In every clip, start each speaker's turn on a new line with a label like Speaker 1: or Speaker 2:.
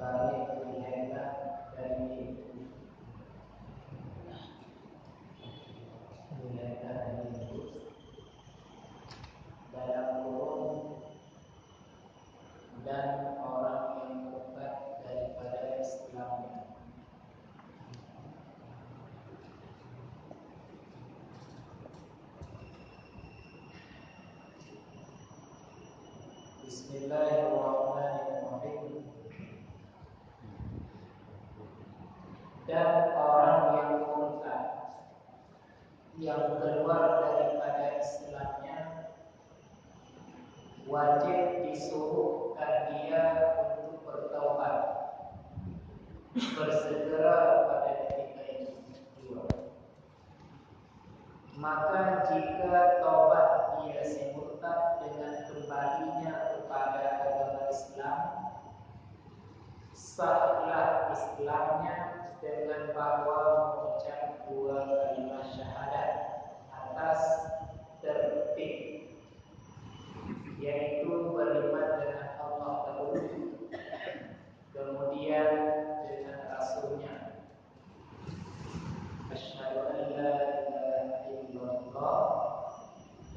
Speaker 1: balik dilihatlah dari dalam kurung dan orang yang murtad daripada Islamnya. Bismillahirrahmanirrahim. Dan orang yang murtad yang keluar daripada Islamnya wajib disuruhkan dia untuk bertaubat, bersegera pada ketika itu. Maka jika taubat dia si murtad dengan kembalinya kepada agama Islam, sahlah Islamnya dengan bahwa mengucap dua kalimat syahadat atas tertib, yaitu beriman dengan Allah dahulu, kemudian dengan Rasulnya. Asyhadu an la ilaha illallah,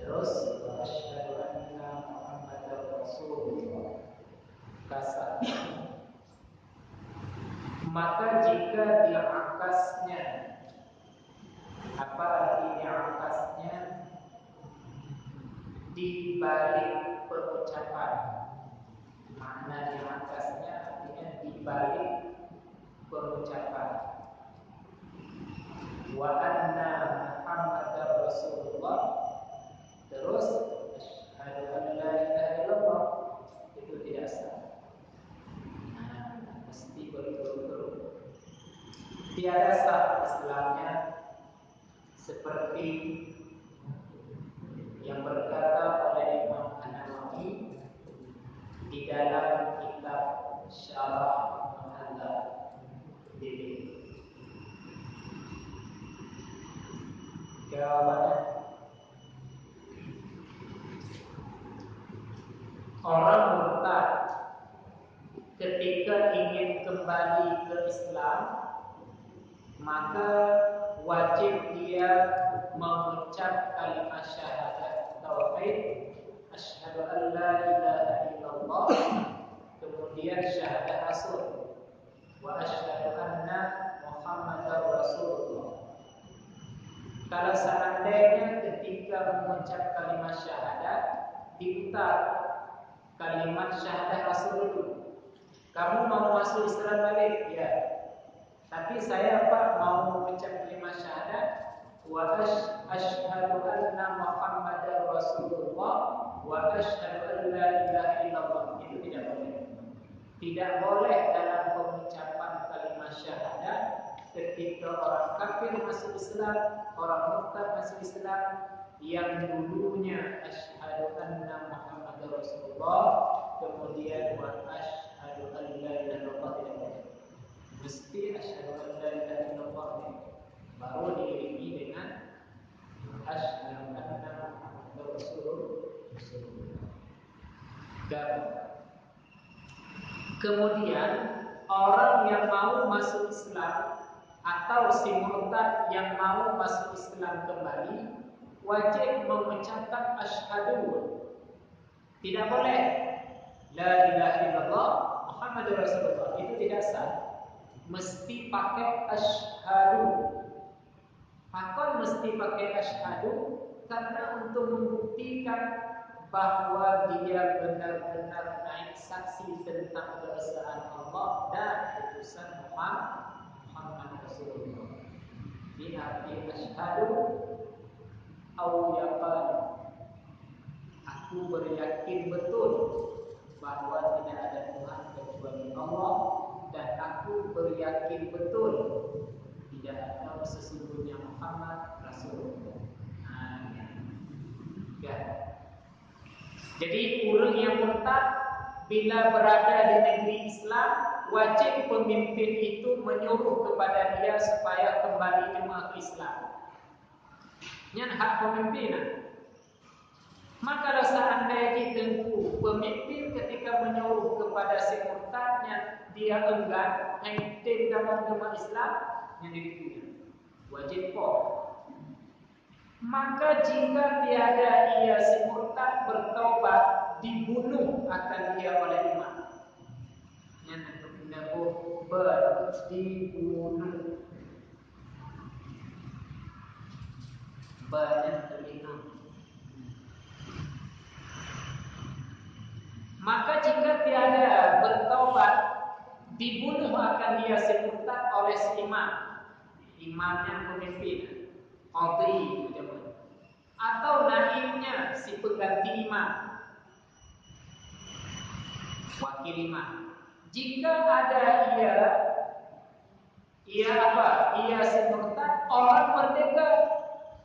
Speaker 1: terus wa asyhadu anna Muhammadar Rasulullah. Kasar. Maka jika diangkasnya, apa arti diangkasnya? Di balik pengucapan. Makna diangkasnya artinya di balik pengucapan. Wa anna Muhammadar Rasulullah, terus asyhadu an la ilaha illallah, itu tidak sah. Mesti berturut-turut. Tiada sah Islamnya seperti yang berkata oleh Imam An-Nawawi di dalam kitab Syarah Muhadzab DB. Jawabannya, orang murtad ketika ingin kembali ke Islam, maka wajib dia mengucap kalimat syahadat tauhid, asyhadu an la ilaha illallah, kemudian syahadat asr, wa asyhadu anna Muhammadar Rasulullah. Kalau seandainya ketika mengucap kalimat syahadat diputar kalimat syahadat asr dulu. Kamu mau masuk Islam balik? Ya. Tapi saya mau mengucap kalimat syahadat wa asyhadu anna Muhammadar Rasulullah wa asyhadu an la ilaha illallah. Itu tidak boleh. Tidak boleh dalam pengucapan kalimat syahadat ketika orang kafir masuk Islam, orang murtad masuk Islam, yang dulunya asyhadu anna Muhammadar Rasulullah, kemudian wa asyhadu an la ilaha illallah, tidak boleh. Mesti asyhadu an la ilaha illallah baru diiringi dengan asyhadu anna Muhammadar Rasulullah. Kemudian orang yang mau masuk Islam atau si murtad yang mau masuk Islam kembali wajib mengucapkan asyhadu. Tidak boleh la ilaha illallah Muhammadur Rasulullah, itu tidak sah. Mesti pakai asyhadu. Maka mesti pakai asyhadu karena untuk membuktikan bahwa dia benar-benar naik saksi tentang keesaan Allah dan utusan Muhammad Rasulullah. Di arti asyhadu au yaqal, aku beryakin betul bahwa tidak ada Tuhan kecuali Allah, dan aku beryakin betul tidak ada sesungguhnya Muhammad Rasulullah. Ya. Jadi orang yang murtad bila berada di negeri Islam, wajib pemimpin itu menyuruh kepada dia supaya kembali ke Islam. Ini hak pemimpinan. Maka kalau seandainya tentu pemimpin ketika menyuruh kepada si murtadnya dia enggan enten dalam agama Islam yang dituju wajib kok. Maka jika tiada ia si murtad bertaubat, dibunuh akan dia oleh imam. Yang dibunuh banyak terlihat. Maka jika tiada bertaubat, dibunuh akan dia si murtad oleh si imam. Imamnya pemimpin, qadhi atau naibnya si pengganti imam, wakil imam. Jika ada ia apa? Ia si murtad orang merdeka.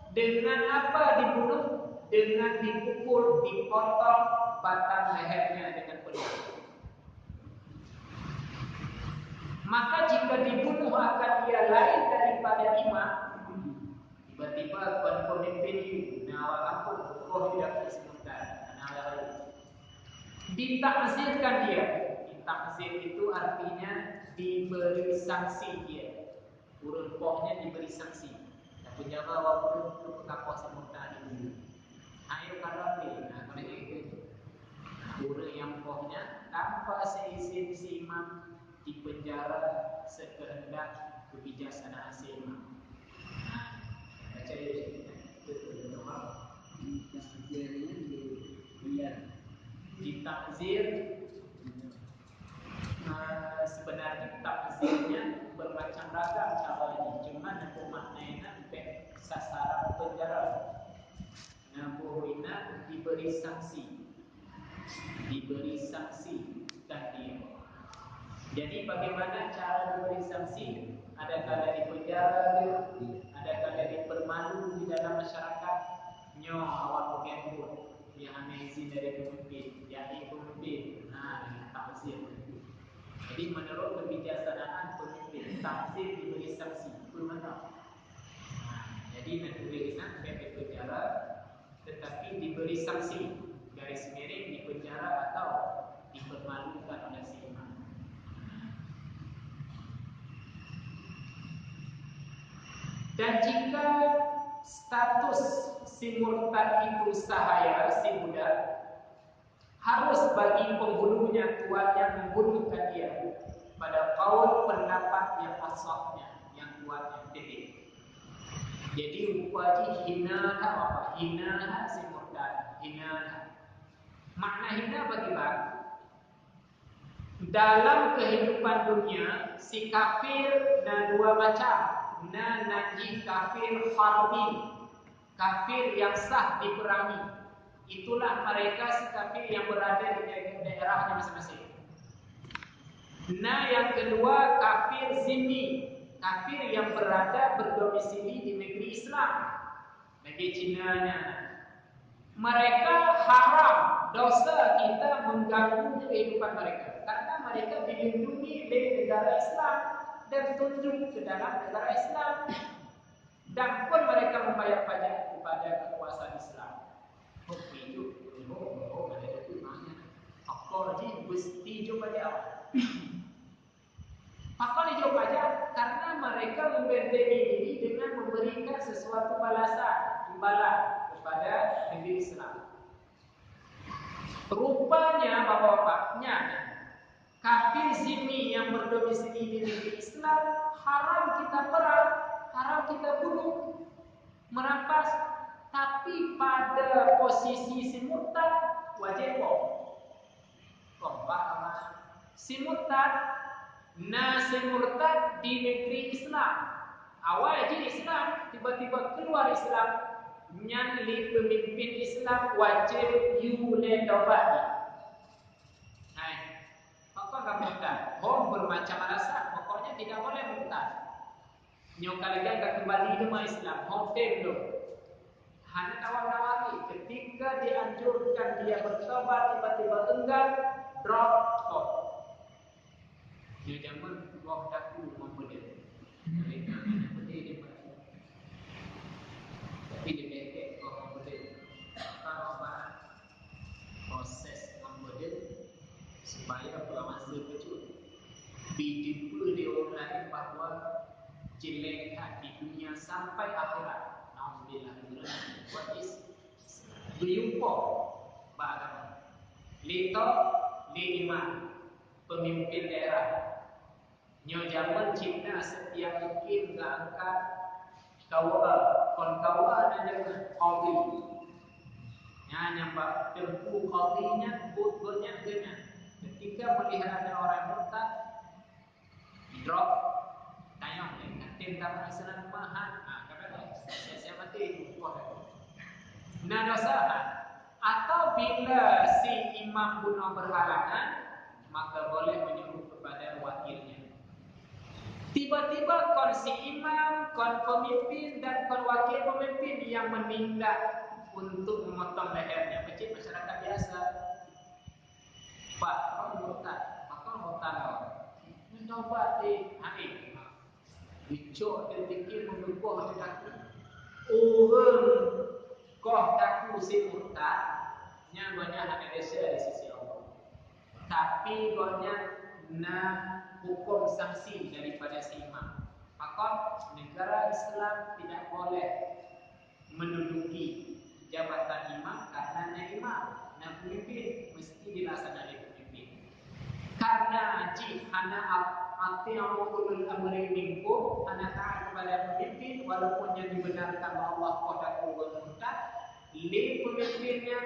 Speaker 1: Dengan apa dibunuh? Dengan dipukul, dipotong batang lehernya dengan pedang. Maka jika dibunuh akan dia lain daripada imam, tiba-tiba pemimpin itu nawal ampun, tidak disebutkan, nawal ditakzirkan dia. Ditakzir itu artinya diberi sanksi dia. Urun pohnya diberi sanksi. Dan penjaga waktu itu kapal semutan ini. Ayo kalau ini, nah kalau itu, urun yang pohnya tanpa seizin si imam dipenjara sekehendak kebijaksanaan si imam. Nah, baca itu betul-betul ditakzir. Sebenarnya takzirnya bermacam ragam caranya. Cuma aku maknanya sasaran penjara. Nabuhina diberi sanksi, takdir. Jadi bagaimana cara diberi sanksi? Ada kala di penjara, ada kala dipermalu di dalam masyarakat. Nyo awak pun yang ambil izin dari pemimpin, yang pemimpin. Nah, takzir. Jadi menurut kebijaksanaan pemimpin, takzir diberi sanksi. Itu mana? Jadi negeri ini bebas penjara, tetapi diberi sanksi, garis miring di penjara atau dipermalukan oleh si imam. Dan jika status si murtad itu sahaya, si budak, harus bagi pembunuhnya tuannya membunuhkan dia pada kaul pendapat yang asahnya, yang kuatnya titik. Jadi upaya hina apa? Hina si murtad, hina. Makna hina bagi bang, dalam kehidupan dunia si kafir dan dua macam. Nanti kafir harbi, kafir yang sah diperangi. Itulah mereka si kafir yang berada di daerahnya masing-masing. Nah, yang kedua kafir zimmi, kafir yang berada berdomisili di negeri Islam, negeri Cina-nya. Mereka haram, dosa kita mengganggu kehidupan mereka, karena mereka dilindungi oleh negara Islam dan tunduk ke dalam negara Islam, dan pun mereka membayar pajak kepada kekuasaan Islam. Faktor ini mesti jawab pajak. Faktor ini jawab pajak karena mereka membentengi diri dengan memberikan sesuatu balasan, imbalan kepada negeri Islam. Rupanya bapak-bapaknya kafir zimmi yang berdomisili di negeri Islam haram kita perang, haram kita bunuh, merampas. Tapi pada posisi si murtad wajib si murtad, si murtad di negeri Islam, awal jadi Islam, tiba-tiba keluar Islam, nyali pemimpin Islam wajib yule taubat. Hai, apa enggak murtad? Bermacam alasan, pokoknya tidak boleh murtad. Nyokalikan enggak kembali ke Islam, dulu. Hanya nawar-nawari, ketika dianjurkan dia bertobat, tiba-tiba enggan, stop. Dia jangan buat daku membeli. Mereka mana beli dia pakai. Tapi dia pakai membeli. Kalau apa proses membeli supaya Ditimpa di orang lain bahawa jelek di dunia sampai akhirat. Alhamdulillah. What is berjumpa beragama. Lito li iman pemimpin daerah. Nyo zaman Cina setiap mungkin angkat kawa dan juga qadi. Nyampak tempu qadinya butnya kena. Ketika melihat ada orang murtad drop tayang tim dalam Islam mahal. Kata saya mati nah dosa. Atau bila si imam bunuh berhalangan, maka boleh menyuruh kepada wakilnya. Tiba-tiba kon si imam, kon pemimpin dan kon wakil pemimpin yang menindak untuk memotong lehernya. Macam masyarakat biasa. Pak, kau murtad, kau murtad kau. Mencoba hari. Bicok dia fikir membubuh daku. Orang kau daku si murtad. Nyamanya hanya desa di sisi Allah. Tapi gonya nak hukum sanksi daripada si imam. Maka negara Islam tidak boleh menduduki jabatan imam karena imam dan pemimpin mesti dilaksanakan pemimpin. Karena jika hana ati'u ulul amri minkum, hana taat kepada pemimpin walaupun yang dibenarkan Allah qadaku wa murtad, li pemimpinnya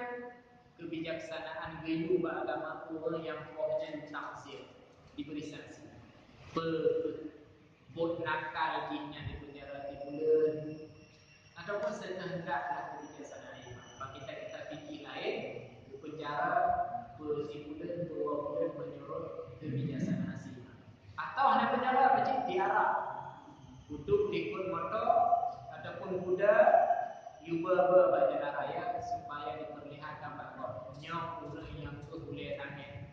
Speaker 1: kebijaksanaan gaya beragama orang yang pokoknya taksir diberi sanksi. Buat nakal jinnya di penjara 3 bulan ataupun sehendaklah kebijaksanaan imam. Bagi kita fikir lain di penjara 1 bulan 2 bulan menyuruh kebijaksanaan imam. Atau hanya penjara macam tiara duduk di kun motor ataupun kuda yuba berjalan raya supaya diperlihatkan bahawa nyok orang yang tu boleh tangin.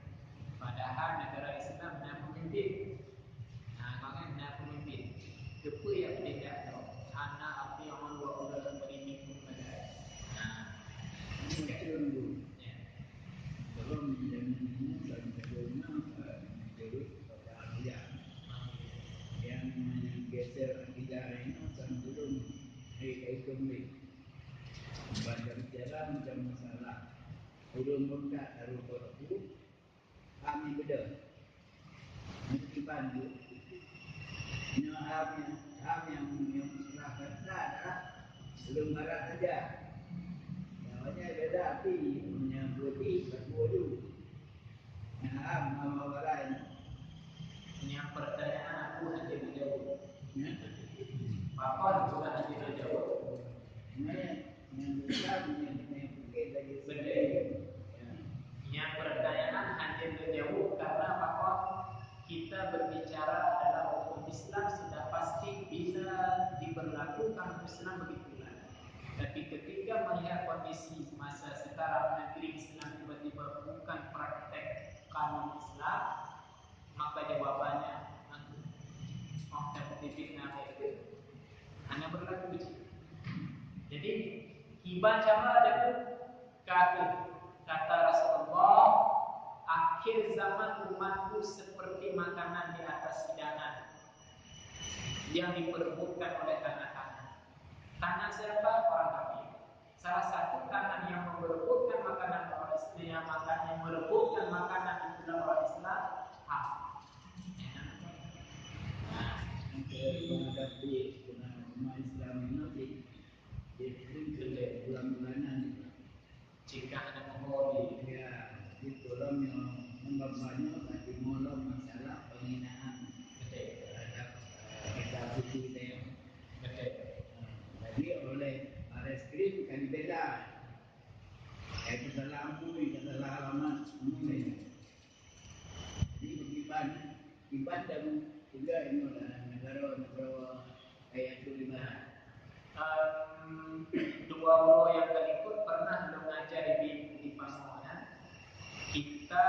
Speaker 1: Padahal negara Islam nak pemimpin. Maknanya nak pemimpin. Kepa yang tidak tahu. Anak apa yang orang buat orang beriman kepada.
Speaker 2: Macam tu. Kalau menjadi dan bagaimana menjadi kebahagiaan yang geser kita ini sebelum itu ni. Banyak bicara macam masalah urun murtad dari itu kami beda mesti bantu yang sudah kata adalah belum barat saja namanya beda api punya putih berdua dulu nama lain
Speaker 1: yang pertanyaan aku hanya menjawab Bapak juga hanya menjawab
Speaker 2: yang besar yang fikir lagi
Speaker 1: yang pertanyaan hanya menjawab karena bahwa kita berbicara adalah hukum Islam sudah pasti bisa diberlakukan Islam begitulah. Tapi ketika melihat kondisi masa sekarang negeri Islam tiba-tiba bukan praktek kanun Islam, maka jawabannya fitnah itu hanya berlaku begitu. Jadi hibah cara ada kata Rasulullah, akhir zaman umatku seperti makanan di atas hidangan yang diperebutkan oleh tanah-tanah. Tanah siapa? Orang kafir. Salah satu tanah yang merebutkan makanan orang Islam, yang merebutkan makanan itu orang Islam,
Speaker 2: menghadapi umat Islam ini di bulan-bulanan
Speaker 1: jika ada menghormati
Speaker 2: itu orang yang membabanya tapi malam masalah penghinaan terhadap kita suci kita jadi oleh baris krim kan beda itu salah ampuni kata alamat mulai jadi iban dan juga ini negara kayak itu di mana?
Speaker 1: Dua guru yang terikut pernah mengajar di Pasaman. Kita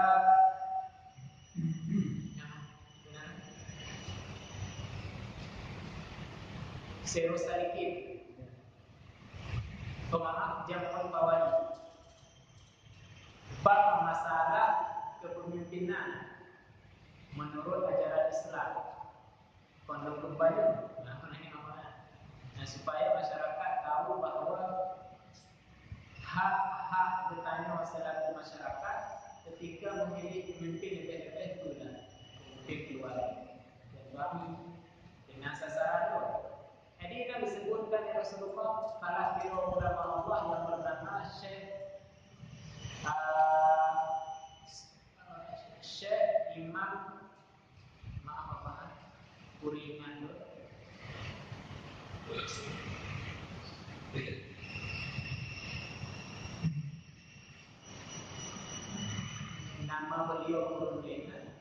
Speaker 1: Seru sedikit pemaaf jamuan bawani bab masalah kepemimpinan menurut ajaran Islam. Kondom kembali, supaya masyarakat tahu bahawa hak-hak bertanya selaku masyarakat ketika memilih pemimpin lebih-lebih itulah pemimpin keluarga dan suami dengan sasaran itu. Jadi ini disebutkan oleh Rasulullah salah satu ulama Allah yang bernama Syekh Imam Kuringan nama beliau Kuringan.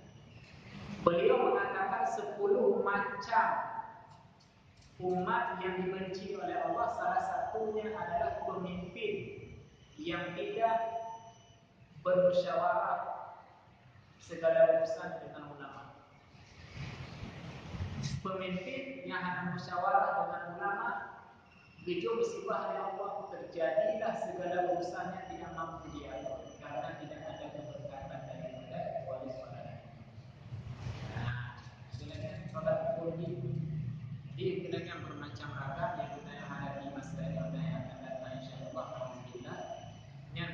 Speaker 1: Beliau mengatakan 10 macam umat yang dibenci oleh Allah. Salah satunya adalah pemimpin yang tidak bermusyawarah segala urusan dengan ulama. Pemimpin yang hanya musyawarah dengan ulama, begitu musibah yang Allah terjadilah segala urusannya tidak mampu diatur karena tidak ada keberkatan daripada kecuali suara. Nah, silakan solat kurdi di kedengaran bermacam ragam yang kita hadapi masa yang akan datang insyaallah. Alhamdulillah. Yang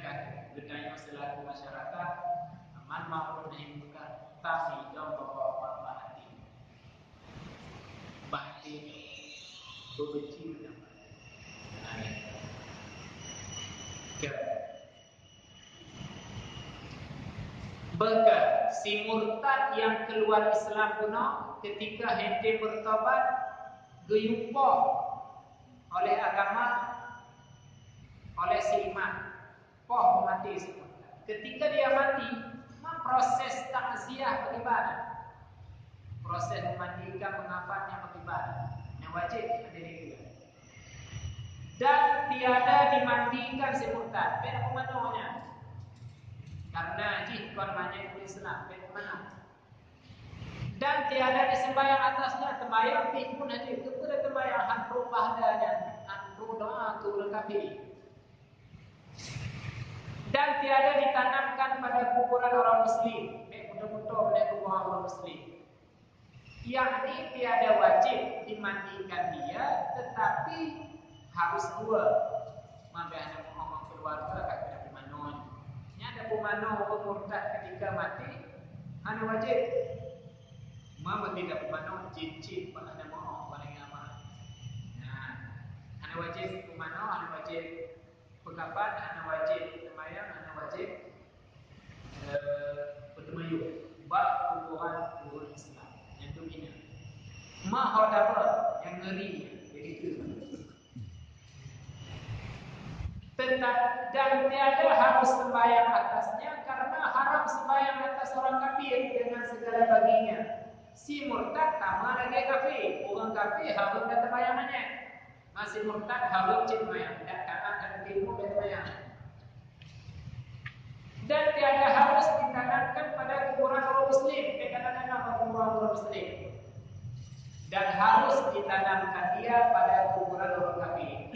Speaker 1: bertanya selaku masyarakat aman ma'ruf nahi munkar tapi jauh bawa hati. Bahti berbenci mendapat. Bahkan si murtad yang keluar Islam kuno ketika hendak bertobat geyumpah oleh agama oleh si iman poh mati semua. Ketika dia mati, proses takziah bagaimana? Proses memandikan, mengafatnya bagaimana? Yang wajib ada itu. Dan tiada dimandikan si murtad. Bagaimana pemanahnya? Karena jihkon banyak Islam. Bagaimana? Dan tiada disembahyang atasnya. Tembayang pun ada. Kepada tembayang hantu pahdanya. Hantu doa turun kafir. Dan tiada ditanamkan pada kuburan orang Muslim. Betul-betul pada kuburan orang Muslim. Yakni tiada wajib dimandikan dia, tetapi harus dua. Maka ada ngomong keluarga ada pemanon. Ini ada pemanon murtad ketika mati, ada wajib. Mama tidak pemanon cincin pada ngomong paling aman. Nah, ada wajib pemanon, ada wajib pekapan, ada wajib sembahyang, ada wajib bertemayun. Bab kuburan Islam. Yang dominan mahodaba yang ngeri begitu. Dan tiada harus sembahyang atasnya karena haram sembahyang atas orang kafir dengan segala baginya. Si murtad sama lagi kafir. Orang kafir haram dan sembahyangnya. Masih murtad haram sembahyang. Dan akan ilmu sembahyang. Dan tiada harus ditanamkan pada kuburan orang Muslim. Dikatakan nama kuburan orang Muslim. Dan harus ditanamkan dia pada kuburan orang kafir.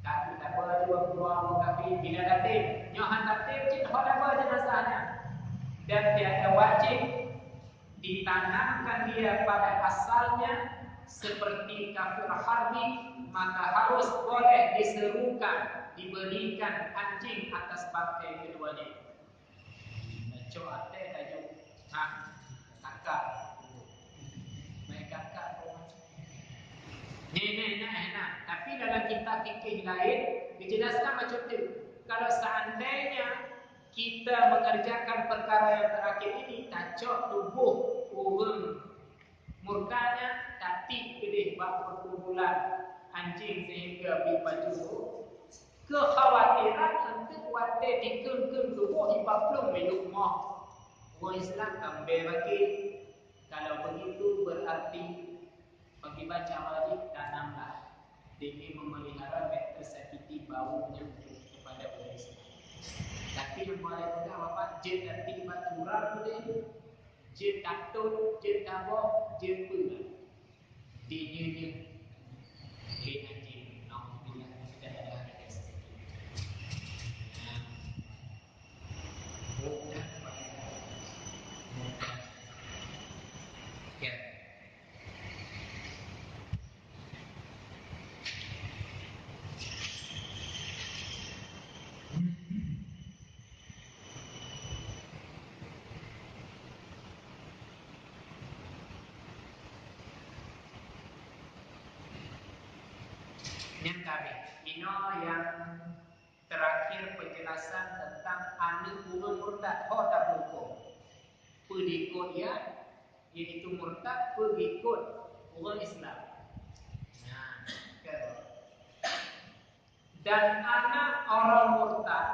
Speaker 1: Kaki tak boleh juga kuburan orang kafir. Bila datib, nyohan datib, cik apa jenazahnya. Dan tiada wajib ditanamkan dia pada asalnya seperti kafir harbi, maka harus boleh diserukan, diberikan anjing atas bangkai keduanya. Naco ate tajuk kakak, baik kakak Nah. Tapi dalam kitab fikih lain dijelaskan macam itu. Kalau seandainya kita mengerjakan perkara yang terakhir ini, tacok tubuh orang murtadnya, tapi pilih bab perkumpulan anjing sehingga baju kekhawatiran untuk wate dikengkeng tubuh ibaplum minum mah. Orang Islam ambil bagi. Kalau begitu berarti bagi baca wajib tanamlah demi memelihara tersakiti baunya kepada orang Islam. Tapi yang boleh juga apa? Jin nanti curang boleh, jin takut, jin tabok, jin pula. Dinya anjing. Alhamdulillah tidak ada harga sedikit. Bukan. Ya. Yang kami, ino yang terakhir penjelasan tentang anak orang murtad tak hukum. Pengikut dia, iaitu murtad pengikut orang Islam. Nah, dan anak orang murtad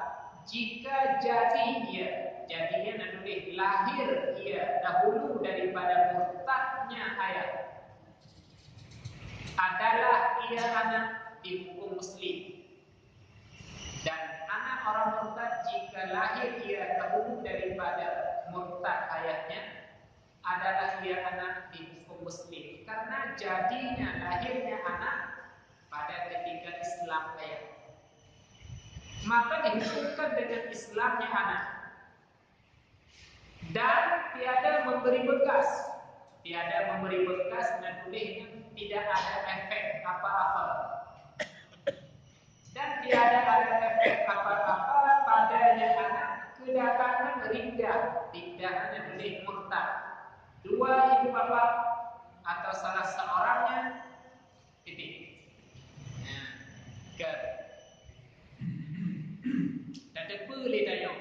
Speaker 1: jika jadinya nanti lahir ia dahulu daripada murtadnya ayah, adalah ia anak dihukum muslim. Dan anak orang murtad jika lahir ia dahulu daripada murtad ayahnya, adalah ia anak dihukum muslim. Karena jadinya lahirnya anak pada ketika Islam ayah, maka dihukumkan dengan Islamnya anak. Dan tiada memberi bekas dan bolehnya tidak ada efek apa-apa. Dan tiada ada efek apa-apa padanya anak kedatangan rindah hanya boleh murtad. Dua ibu bapa atau salah seorangnya titik. Dan boleh tanya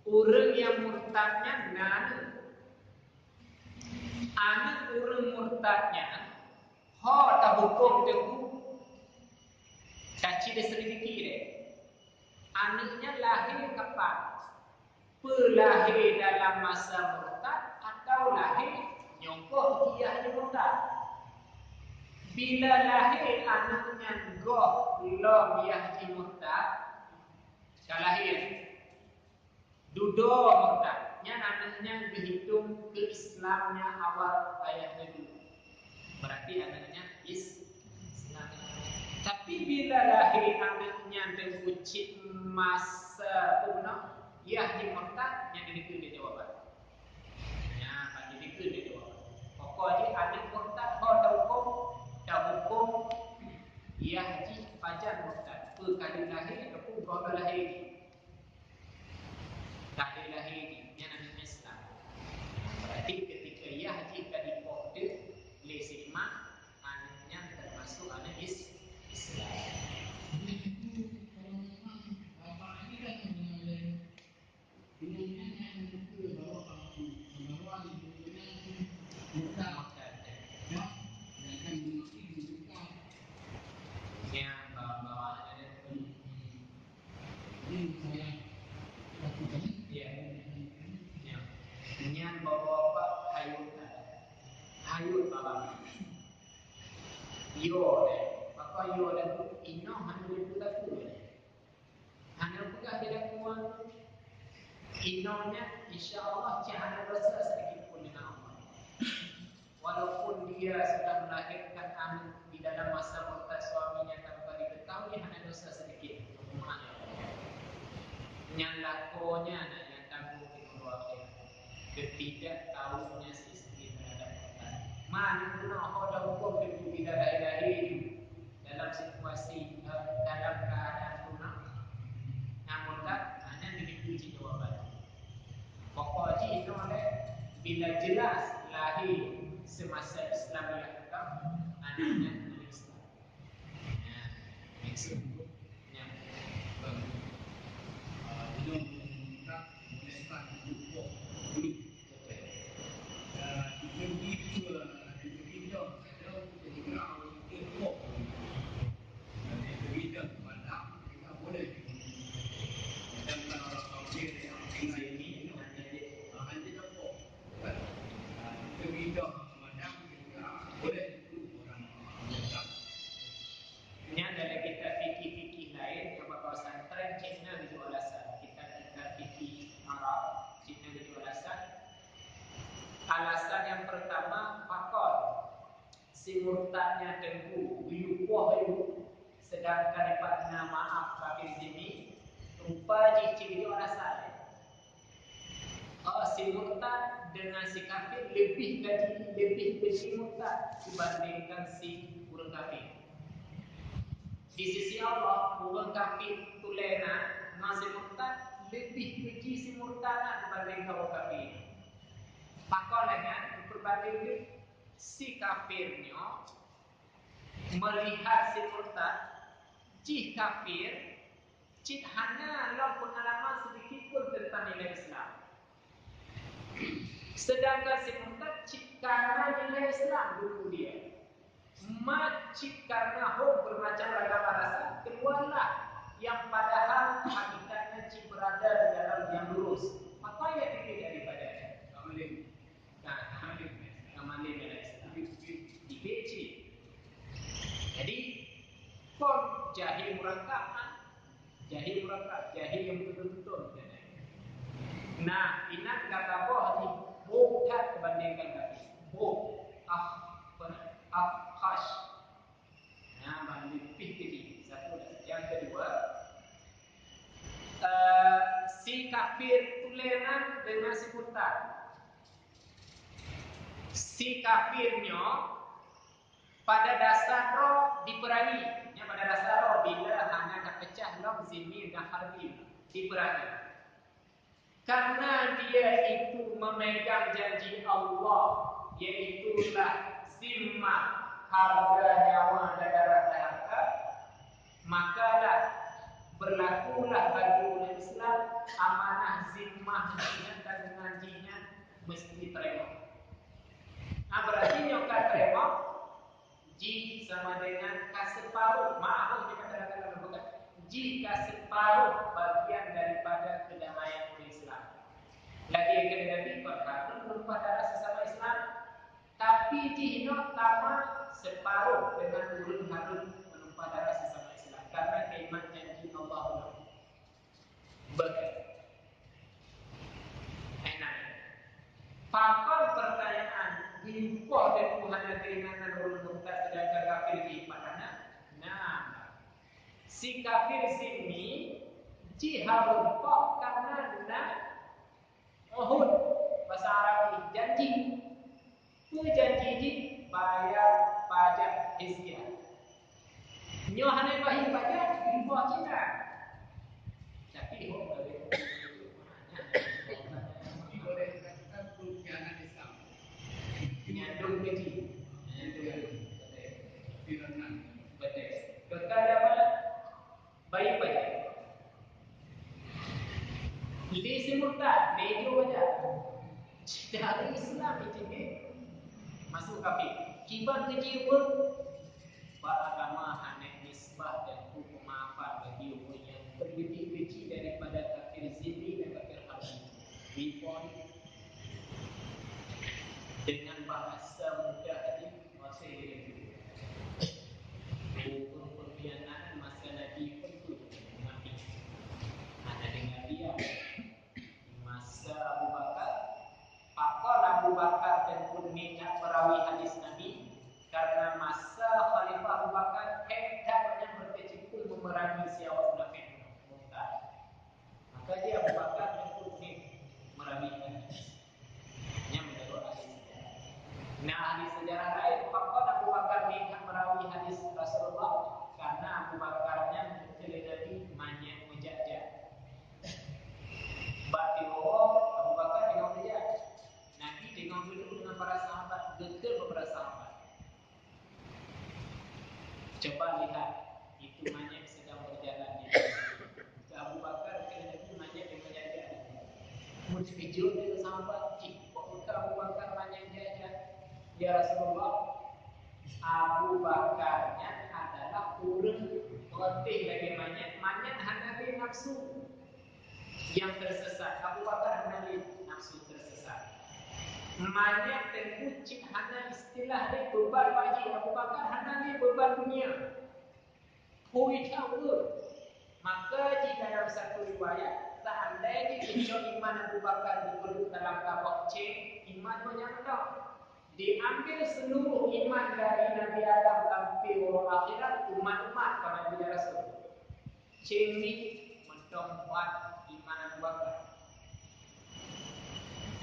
Speaker 1: orang yang murtadnya nana, anak orang murtadnya tak hukum teguh. Caci dia selidiki dia. Anaknya lahir kapan? Pelahir dalam masa murtad atau lahir nyongkoh ia murtad. Bila lahir anaknya goh belum ia murtad, dah lahir duduk murtad. Yang anaknya dihitung ke Islamnya awal ayahnya dulu. Berarti anaknya Islam. Tapi bila lahir anaknya terucit masa punah, ia dimurtad, yang itu dia jawaban. Ya, bagi itu dia jawaban. Pokoknya anak murtad, dah hukum, ia haji fajar murtad. Kali lahir, aku kau lahir. Lahir yang namanya Islam. Berarti ketika ia haji kali kode, lesi imam, anaknya termasuk anak Islam. Yang bawa hayut bapa. Yo deh, bapa yo deh. Ino hanya pula tu. Hanya pula dia kuat. Inonya insya Allah jangan dosa sedikit pun dengan Allah. Walaupun dia sudah melahirkan anak di dalam masa murtad suaminya tanpa diketahui, hanya dosa sedikit. Yang lakonya anak yang tanggung di keluarga. Ketidak tahunya si istri terhadap murtad. Mana guna ada hukum itu bila lahir dalam situasi dalam keadaan guna. Yang murtad hanya dipuji jawaban. Pokoknya itu oleh bila jelas lahir semasa Islam yang tetap anaknya dari Islam. Maksudnya, belum tak menyesal cukup dulu. Itu video saya jadi kenal cukup. Jadi video pada kita boleh. Dan kalau orang yang tinggal ini hanya cukup. Itu video macam kita boleh orang Islam. Ini adalah kita fikih-fikih lain yang berkaitan tren Cina di alasan. Kita fikih Arab Cina di alasan. Alasan yang pertama fakor si murtadnya tengku biupoh itu, sedangkan dapat maaf bagi sini rupa ciri alasan. si murtad dengan si kafir lebih keji murtad dibandingkan si orang kafir. Di sisi Allah, orang kafir itu lena, si murtad lebih keji si murtad dibandingkan orang kafir. Maka dengan berbanding si kafirnya melihat si murtad, si kafir, cik hana lah pengalaman sedikit pun tentang nilai Islam. Sedangkan si murtad cik karena nilai Islam dulu dia. Cik karena bermacam ragam alasan keluarlah yang padahal hakikatnya cik berada di dalam yang lurus. Maka ia tinggi daripada Amalin. Amalin adalah Islam. Dibeci. Jadi pun jahil murakkab, jahil yang betul-betul. Nah, ingat kata Allah ni bukan dibandingkan tadi. Afkhash. Nah, banding fikri. Satu. Yang kedua, si kafir toleran dengan si murtad. Si kafirnya pada dasar roh diperangi. Yang pada dasar roh bila hanya nak pecah dalam zimmi dan harbi diperangi. Karena dia itu memegang janji Allah, yaitulah zimmah, harga nyawa dan darah harta, makalah berlakulah bagi umat Islam amanah zimmah dan janjinya mesti terima. Berarti nyokat terima ji sama dengan kaseparuh, maaf jika kata-kata bukan ji kaseparuh bagian daripada kedamaian umat Islam. Lagi yang kedua harus menumpah darah sesama Islam, tapi dihina sama separuh dengan urut harus menumpah darah sesama Islam karena keiman janji Allah. Betul. Enak. Pakal pertanyaan impor dan Tuhan keringanan urut murtad sedangkan kafir di padana. Nah, si kafir sini jiharul pak karena Uhud bahasa Arab janji. Itu janji ni bayar pajak Hizkiyah. Nyo hanya bayar pajak impor kita. Tapi boleh katakan perubahan Islam. Nyandung keji. Betul. Kekal mana? Bayar pajak. Jadi semurtad, medio aja. Dari Islam itu masuk kafir. Kibat keji pun beragama hanya nisbah dan hukum maafan bagi orang yang lebih kecil daripada kafir zimmi dan kafir harbi. Bipon dengan bahasa mudah tadi masih dia hukum perkhianatan masa Nabi pun itu mati. Ada dengan dia masa Abu Bakar. Pakal Abu Bakar dan pun minyak perawi hadis Nabi karena masa Khalifah Abu Bakar hendaknya berkecimpung memerangi siapa munafik murtad. Maka dia Abu Bakar dan pun merawi hadis. Yang menurut ahli sejarah. Nah, ahli sejarah lain pakal Abu Bakar minyak merawi hadis Rasulullah karena Abu Bakarnya menjadi Nabi banyak menjajah. Bati Abu Bakar dengan menjajah. Nabi dengan dulu dengan para sahabat, detail beberapa sahabat. Coba lihat, itu banyak sedang berjalan di Abu Bakar kena Nabi banyak yang menjajah. Mungkin video dengan sahabat, bukan Abu Bakar banyak jajah. Ya Rasulullah, Abu Bakarnya adalah orang letih lagi banyak hanafi nafsu yang tersesat. Abu Bakar hanafi nafsu tersesat. Banyak terkucing hana istilah ni beban wajib. Abu Bakar hana ni beban dunia. Hui tahu. Maka jika dalam satu riwayat seandainya kencok iman Abu Bakar diberi dalam tabak C, iman banyak tak. Diambil seluruh iman dari Nabi Adam sampai orang akhirat umat-umat pada Nabi Rasul. C ni mendompat iman Abu Bakar.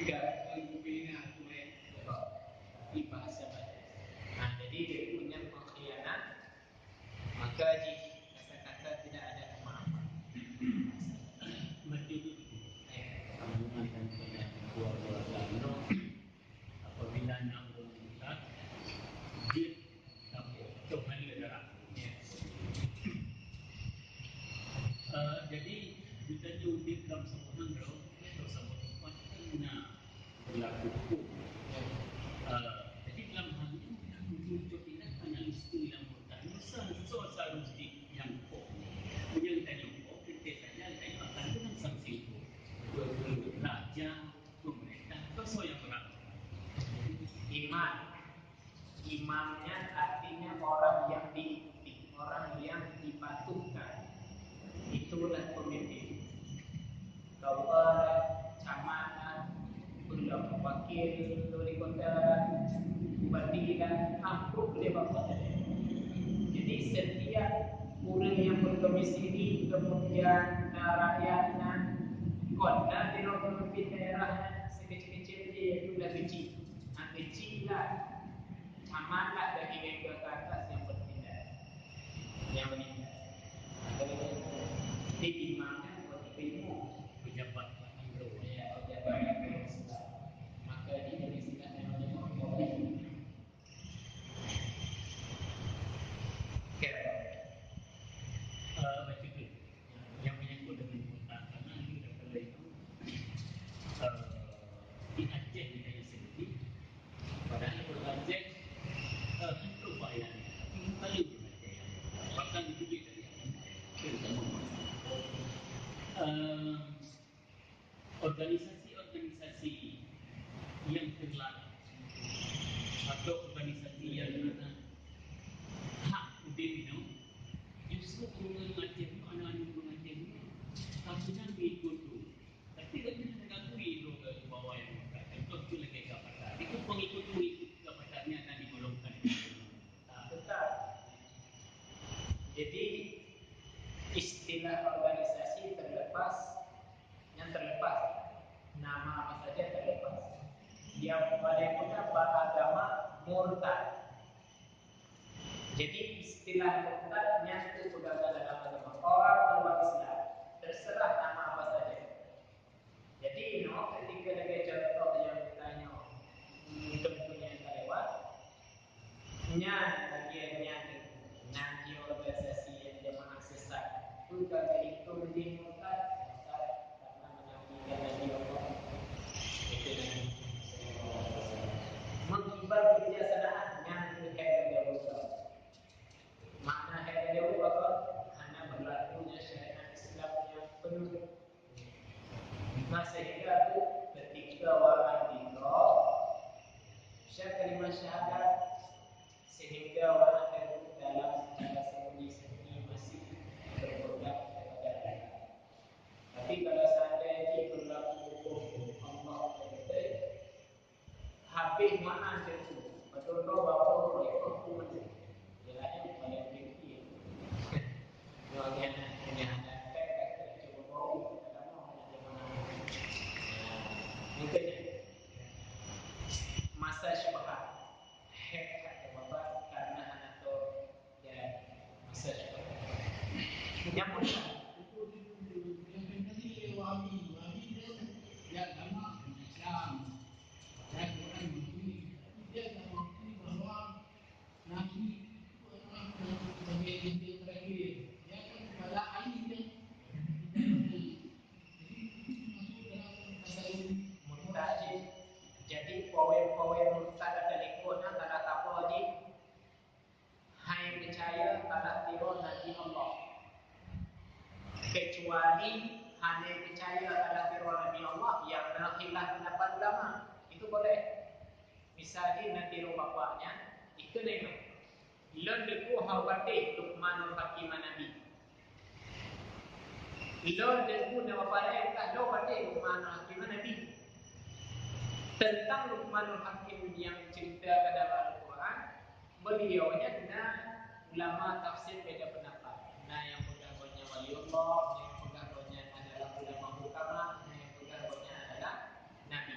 Speaker 1: Tidak, pembina aku tapi bahasa badan. Jadi dia punya pengkhianat, maka jika kata-kata tidak ada kemaafan.
Speaker 3: Berarti itu mengingatkan pada keluarga Gandro apabila nak bermutat dia Tuhan darah. Jadi kita diundi dalam sebuah Gandro atau sebuah tempat kena berlaku hukum. Jadi dalam hal ini muncul tidak hanya istilah mutat, seharusnya yang hukum. Yang tadi hukum kita saja tadi akan dengan sanksi hukum. Raja, pemerintah, atau semua yang berada.
Speaker 1: Imam, imamnya artinya orang yang diikuti, orang yang dipatuhkan. Itulah pemimpin. Kepala, camat, perdana wakil, wali kota, bupati dan ampuh dia bapak saja. Jadi setiap orang yang berdomisili kemudian rakyatnya kota di pemimpin daerah sekecil-kecil dia itu dah kecil. Kecil lah, camatlah dari mereka ke atas yang bertindak, yang meninggal. Jadi imamnya buat ilmu
Speaker 3: Pejabat Gandro.
Speaker 1: ya pejabat yang sudah maka dia disingkat oleh orang.
Speaker 3: Baca itu yang menyangkut dengan mutat karena ini dah kala itu di Aceh di Daya sendiri padahal orang Aceh itu bayarnya tapi paling di Aceh bahkan itu dia dari terutama organisasi-organisasi yang terlarang atau organisasi yang mana hak dibina justru orang Aceh itu anak-anak orang Aceh itu kasusnya ikut tu tapi tak pernah mengakui itu ke bawah yang contoh tu lagi kapatan itu pengikut-pengikut kapatannya akan digolongkan
Speaker 1: Betul. Jadi istilah organisasi terlepas, yang terlepas nama apa saja terlepas. Yang paling mudah beragama murtad. Jadi istilah murtad nyatu berada dalam agama orang keluar Islam. Terserah nama apa saja. Jadi ketika ada contoh yang ditanya tentunya yang lewat nanti organisasi yang jamaah sesat itu kalau itu menjadi murtad karena menafikan Nabi Allah itu nanti mengibar kebiasaan yang terkait dengan dosa. Makna kata dia apa? Hanya berlakunya syariat Islam yang penuh. Sehingga itu ketika orang didrah syak kalimah syahadat sehingga orang itu dalam secara sembunyi-sembunyi masih berpegang kepada Allah. Tapi kalau seandainya berlaku hukum Allah betul, habis mana itu betul-betul bapak boleh hukum itu. Jelasnya paling tinggi. Bagian yang ada cukup bau dalam mungkin masa syubhat hek kata bapak karena anak tu jalan masa syubhat yang mudah
Speaker 3: yang tadi wahabi dia ya agama Islam dan orang Muslim dia tak mengerti bahawa Nabi itu adalah sebagai inti terakhir dia akan kepada airnya jadi masuk dalam kategori
Speaker 1: murtad. Jadi power-power murtad ada lingkungan kalau tak boleh hai percaya kalau tiru Nabi Allah kecuali hanya percaya kalau tiru Nabi Allah yang berkhilaf pendapat ulama itu boleh. Misalnya nanti bapaknya itu nengok Ilon deku hau batih Luqmanul Hakim Nabi. Ilon deku nama pada tak lo batih Luqmanul Hakim Nabi. Tentang Luqmanul Hakim yang cerita dalam Al-Quran, beliaunya dan ulama tafsir beda pendapat. Nah yang pegang-pegang waliullah, yang pegang-pegang adalah ulama hukama, yang pegang-pegang adalah Nabi.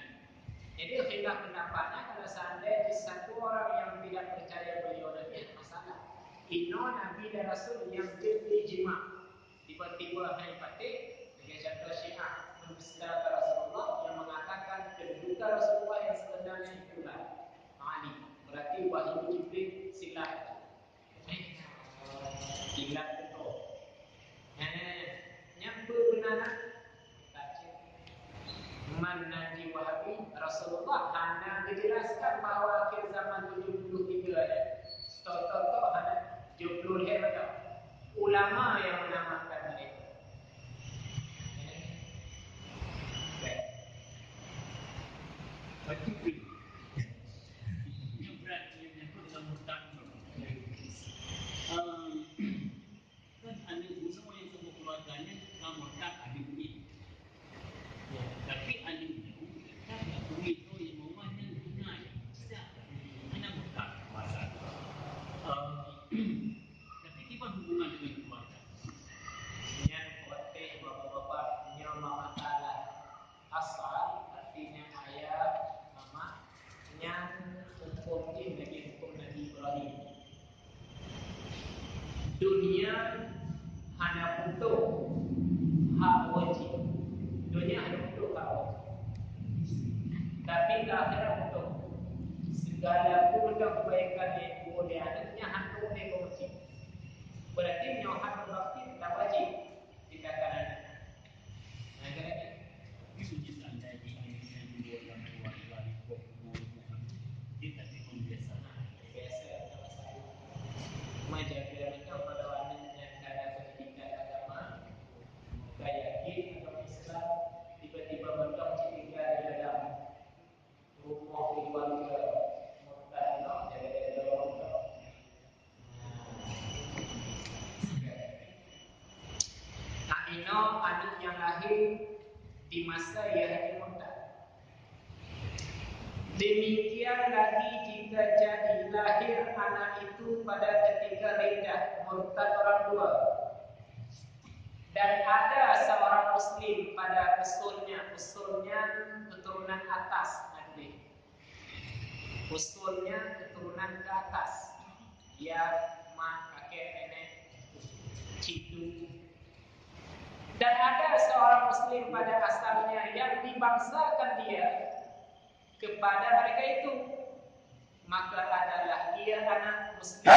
Speaker 1: Jadi khilaf pendapatnya kalau seandainya satu orang yang tidak percaya beliau Nabi, ada masalah. Ino Nabi dan Rasul yang berijma. Tiba-tiba hai patik dengan contoh Syiah mendustakan Rasulullah yang mengatakan kedudukan Rasulullah yang sebenarnya itulah Ali. Berarti wahyu Jibril silap. Silap betul. Yang benar Manhaji Wahabi Rasulullah hanya dijelaskan bahawa akhir zaman 73 ada. Tahu-tahu hanya 70 ada. Ulama yang menamakan mereka.
Speaker 3: Betul. Yang berat yang menyangkut dalam murtad. Kan ada semua yang semua keluarganya dalam murtad ada duit. Tapi ada duit tu yang mamanya tunai. Tidak. Hanya murtad masa. Tapi tiba hubungan dengan keluarga.
Speaker 1: Yang khotbah bapak-bapak nyama masalah asal artinya ayah mama yang hukum ini lagi hukum Nabi Ibrahim. Dunia hanya untuk hak wajib. Dunia hanya untuk hak wajib. Tapi ke akhirat untuk segala kurang kebaikan yang boleh adanya hanya boleh wajib. Berarti nyohat berbakti tidak wajib dikatakan. Nah, kerana
Speaker 3: Sunyi seandainya yang dua dalam keluarga hukum umumnya kita pun biasa.
Speaker 1: biasa kalau saya menjaga mereka pada wanita yang ada pendidikan agama, yakin agama Islam, tiba-tiba mereka tinggal di dalam rumah keluarga murtad, jaga orang. Ino anak yang lahir di masa Yahudi murtad. Demikian lagi jika jadi lahir anak itu pada ketika riddah murtad orang tua. Dan ada seorang muslim pada usulnya keturunan atas nanti. Usulnya keturunan ke atas. Ya, mak, kakek, nenek, citu. Dan ada seorang muslim pada asalnya yang dibangsakan dia kepada mereka itu, maka adalah ia anak muslim.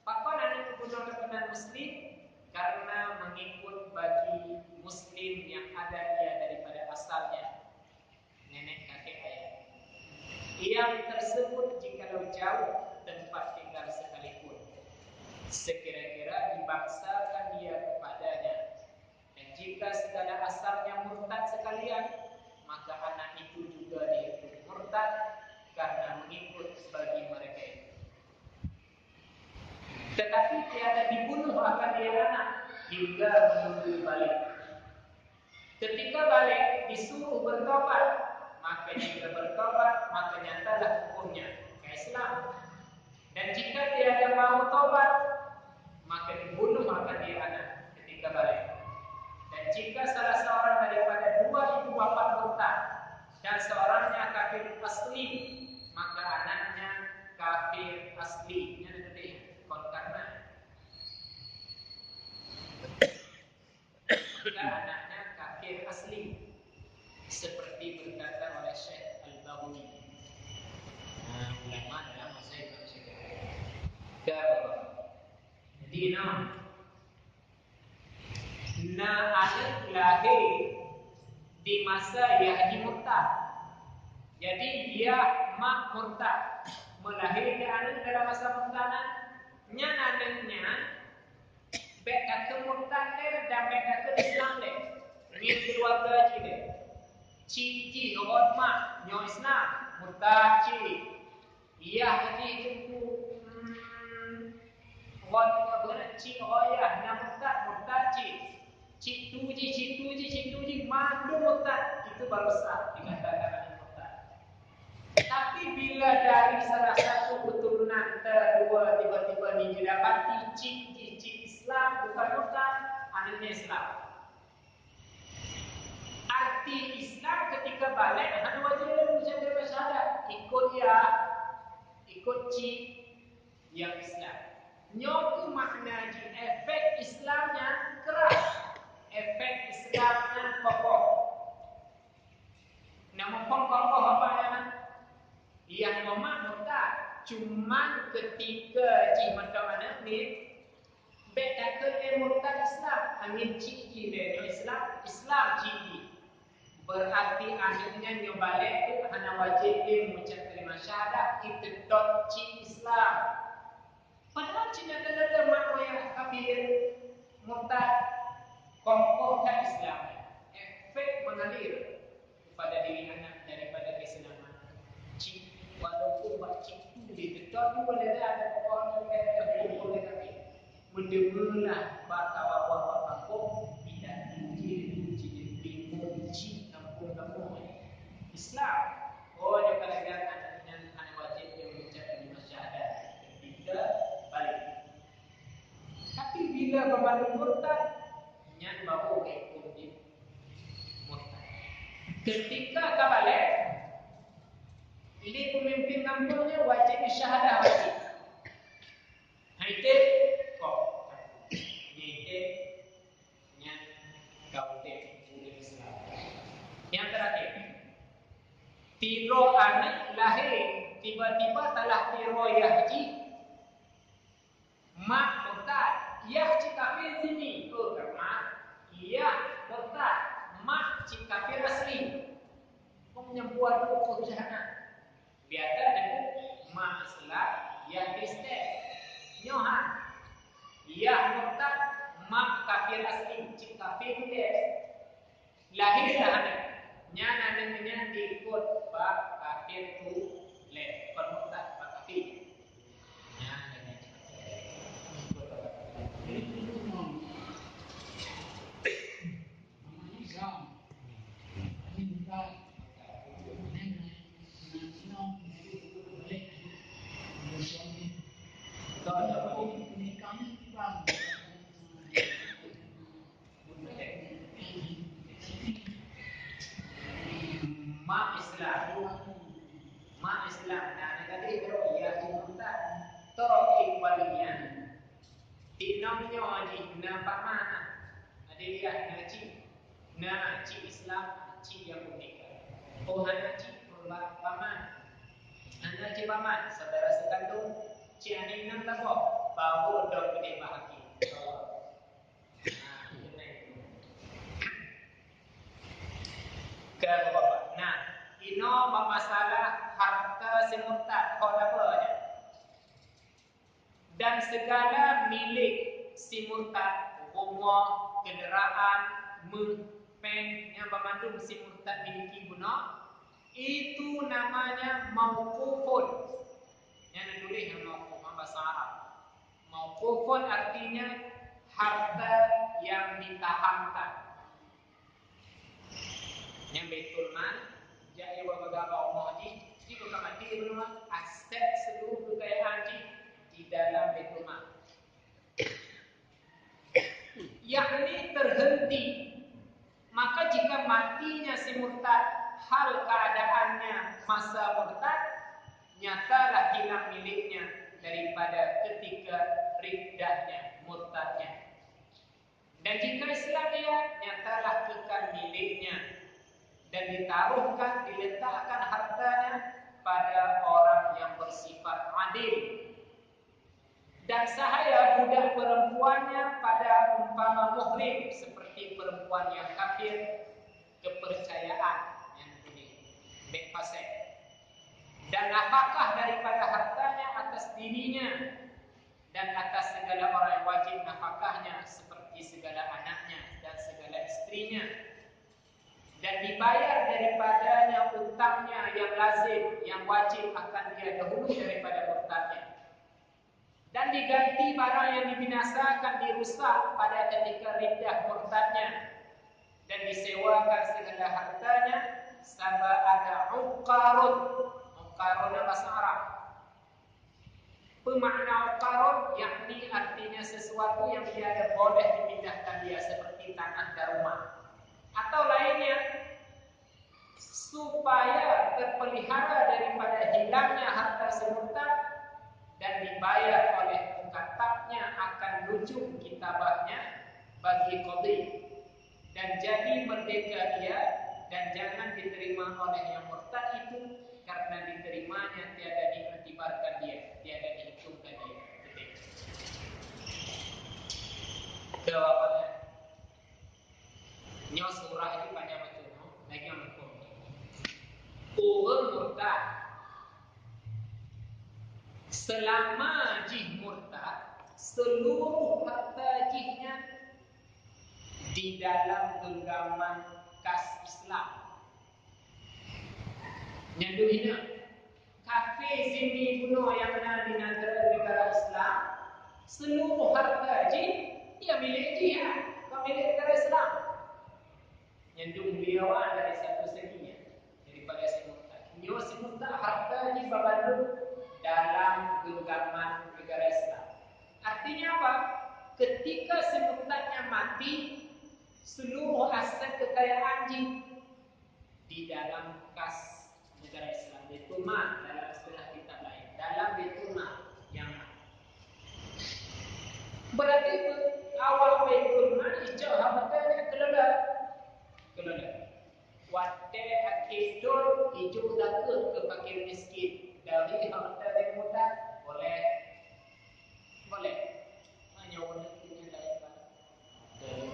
Speaker 1: Pakon anak keturunan muslim karena mengikut bagi muslim yang ada dia daripada asalnya, nenek, kakek, ayah. Yang tersebut jikalau jauh tempat tinggal sekalipun, sekira-kira dibangsakan dia kepadanya. Dan jika segala asalnya murtad sekalian, maka anak itu juga dihitung murtad karena mengikut bagi mereka itu. Tetapi tiada dibunuh akan dia anak hingga menunggu balik. Ketika balik disuruh bertobat, maka jika bertobat maka nyatalah hukumnya ke Islam. Dan jika tiada mau tobat, maka dibunuh akan dia anak ketika balik. Dan jika salah seorang daripada dua ibu bapa murtad dan seorangnya kafir asli, maka anaknya kafir asli. Ini nanti karena maka anaknya kafir asli, seperti berkata oleh Syekh Al-Bahuni. Ulama dalam masa Imam Syafi'i. Jadi anak lahir di masa Yahudi murtad. Jadi dia mak murtad, melahirkan anak dalam masa murtadan. Nya anaknya beda ke murtad dan beda ke Islam deh. Ini keluarga dia. Cici orang mak nyo Islam murtad ci. Ia jadi itu orang benar ci ayah nak murtad ci. Cik-tuji, mandu murtad. Itu baru sah dikatakan anak murtad. Tapi bila dari salah satu keturunan kedua tiba-tiba didapati cik Islam bukan murtad, anaknya Islam. Arti Islam ketika balik hanya wajib Korea ikut cik yang Islam. Nyoku makna ji efek Islamnya keras, efek Islamnya kokoh. Namun kokoh apa namanya? Yang memang murtad. Cuman ketika ji mana ni beda ke murtad Islam, angin cik ji Islam cik ji. Berarti akhirnya nyo balik tu hana wajib dia mengucap kalimah syahadat kita dot cik Islam. Padahal Cina ada makna yang kafir, murtad, kokohkan Islam. Efek mengalir kepada diri anak daripada keislaman. Cik, walaupun buat cik tu ditetot tu boleh ada orang yang boleh tapi mendengarlah bakawa bapakku tidak uji bingung cik kampung Islam. Oh, dia kadang-kadang anak wajib dia mengucap kalimah syahadat ketika balik. Tapi bila pemandu murtad, nyan bawa hukum dia murtad. Ketika balik, ini pemimpin kampungnya wajib syahadah wajib. Haite kok, nyite nyan kaute Islam. Yang terakhir, tiro anak lahir tiba-tiba telah tiro Yahji. Mak murtad, Yahji kafir sini. Oh, mak, Yah murtad, mak cik kafir asli. Menyembuhan hukum jahanam. Biasa dengan mak Islam, Yah Kristen. Nyohan, Yah murtad, mak kafir asli, cik kafir dia. Lahirlah anak. Nyana dengan diikut bak kafir tu le, permurtad bak kafir. Mak Islam dan tadi terus ia murtad terus ikwalian dinamnya di nampak mana ada dia naci Islam naci yang unik. Oh naci paman naci paman saudara sekandung ciani nam labo bawa dok gede bahagi. Ke bapak. Nah, ino masalah harta si murtad apa. Dan segala milik si murtad, rumah, kenderaan, pen yang bermandung si murtad miliki guna, itu namanya mauqufun. Yang ditulis yang mauquf bahasa Arab. Mauqufun artinya harta yang ditahankan. Yang betul man, jaya beberapa umur haji, jika mati belum aset seluruh kekayaan haji di dalam betul man. Yakni terhenti. Maka jika matinya si murtad, hal keadaannya masa murtad, nyatalah hilang miliknya daripada ketika riddahnya, murtadnya. Dan jika Islam dia, nyatalah kekal miliknya. Dan ditaruhkan, diletakkan hartanya pada orang yang bersifat adil. Dan sahaya budak perempuannya pada umpama muhrim seperti perempuan yang kafir, kepercayaan yang ini bekfasek. Dan nafkah daripada hartanya atas dirinya dan atas segala orang yang wajib nafkahnya seperti segala anaknya dan segala istrinya. Dan dibayar daripadanya utangnya yang lazim, yang wajib akan dia dahulu daripada murtadnya. Dan diganti barang yang dibinasakan, dirusak pada ketika riddah murtadnya. Dan disewakan segala hartanya sampai ada uqarun. Uqarun bahasa Arab. Pemakna uqarun yakni artinya sesuatu yang tiada boleh dipindahkan dia seperti tanah dan rumah. Atau lainnya, supaya terpelihara daripada hilangnya harta si murtad dan dibayar oleh mukattabnya akan lucu kitabahnya bagi qadhi dan jadi merdeka dia dan jangan diterima oleh yang murtad itu karena diterimanya tiada diiktibarkan dia, tiada dihitungkan dia. Jawabannya nyo surah itu panjang macam tu, lagi yang macam orang murtad selama jih murtad seluruh harta jihnya di dalam genggaman kas Islam. Nyanduhina kafir zimmi bunuh yang ada di negara Islam, seluruh harta jih ia milik dia, bukan milik negara Islam. Nyanduh beliau dari satu seginya daripada si murtad. Nyo si murtad harta jih babandung dalam genggaman negara Islam. Artinya apa? Ketika si murtadnya mati, seluruh aset kekayaan jin di dalam kas negara Islam, Baitul Mal dalam istilah kitab lain, dalam Baitul Mal yang berarti awal Baitul Mal hijau hartanya kelola wate akidul hijau dakut ke fakir miskin dari harta yang mudah boleh hanya orang punya lain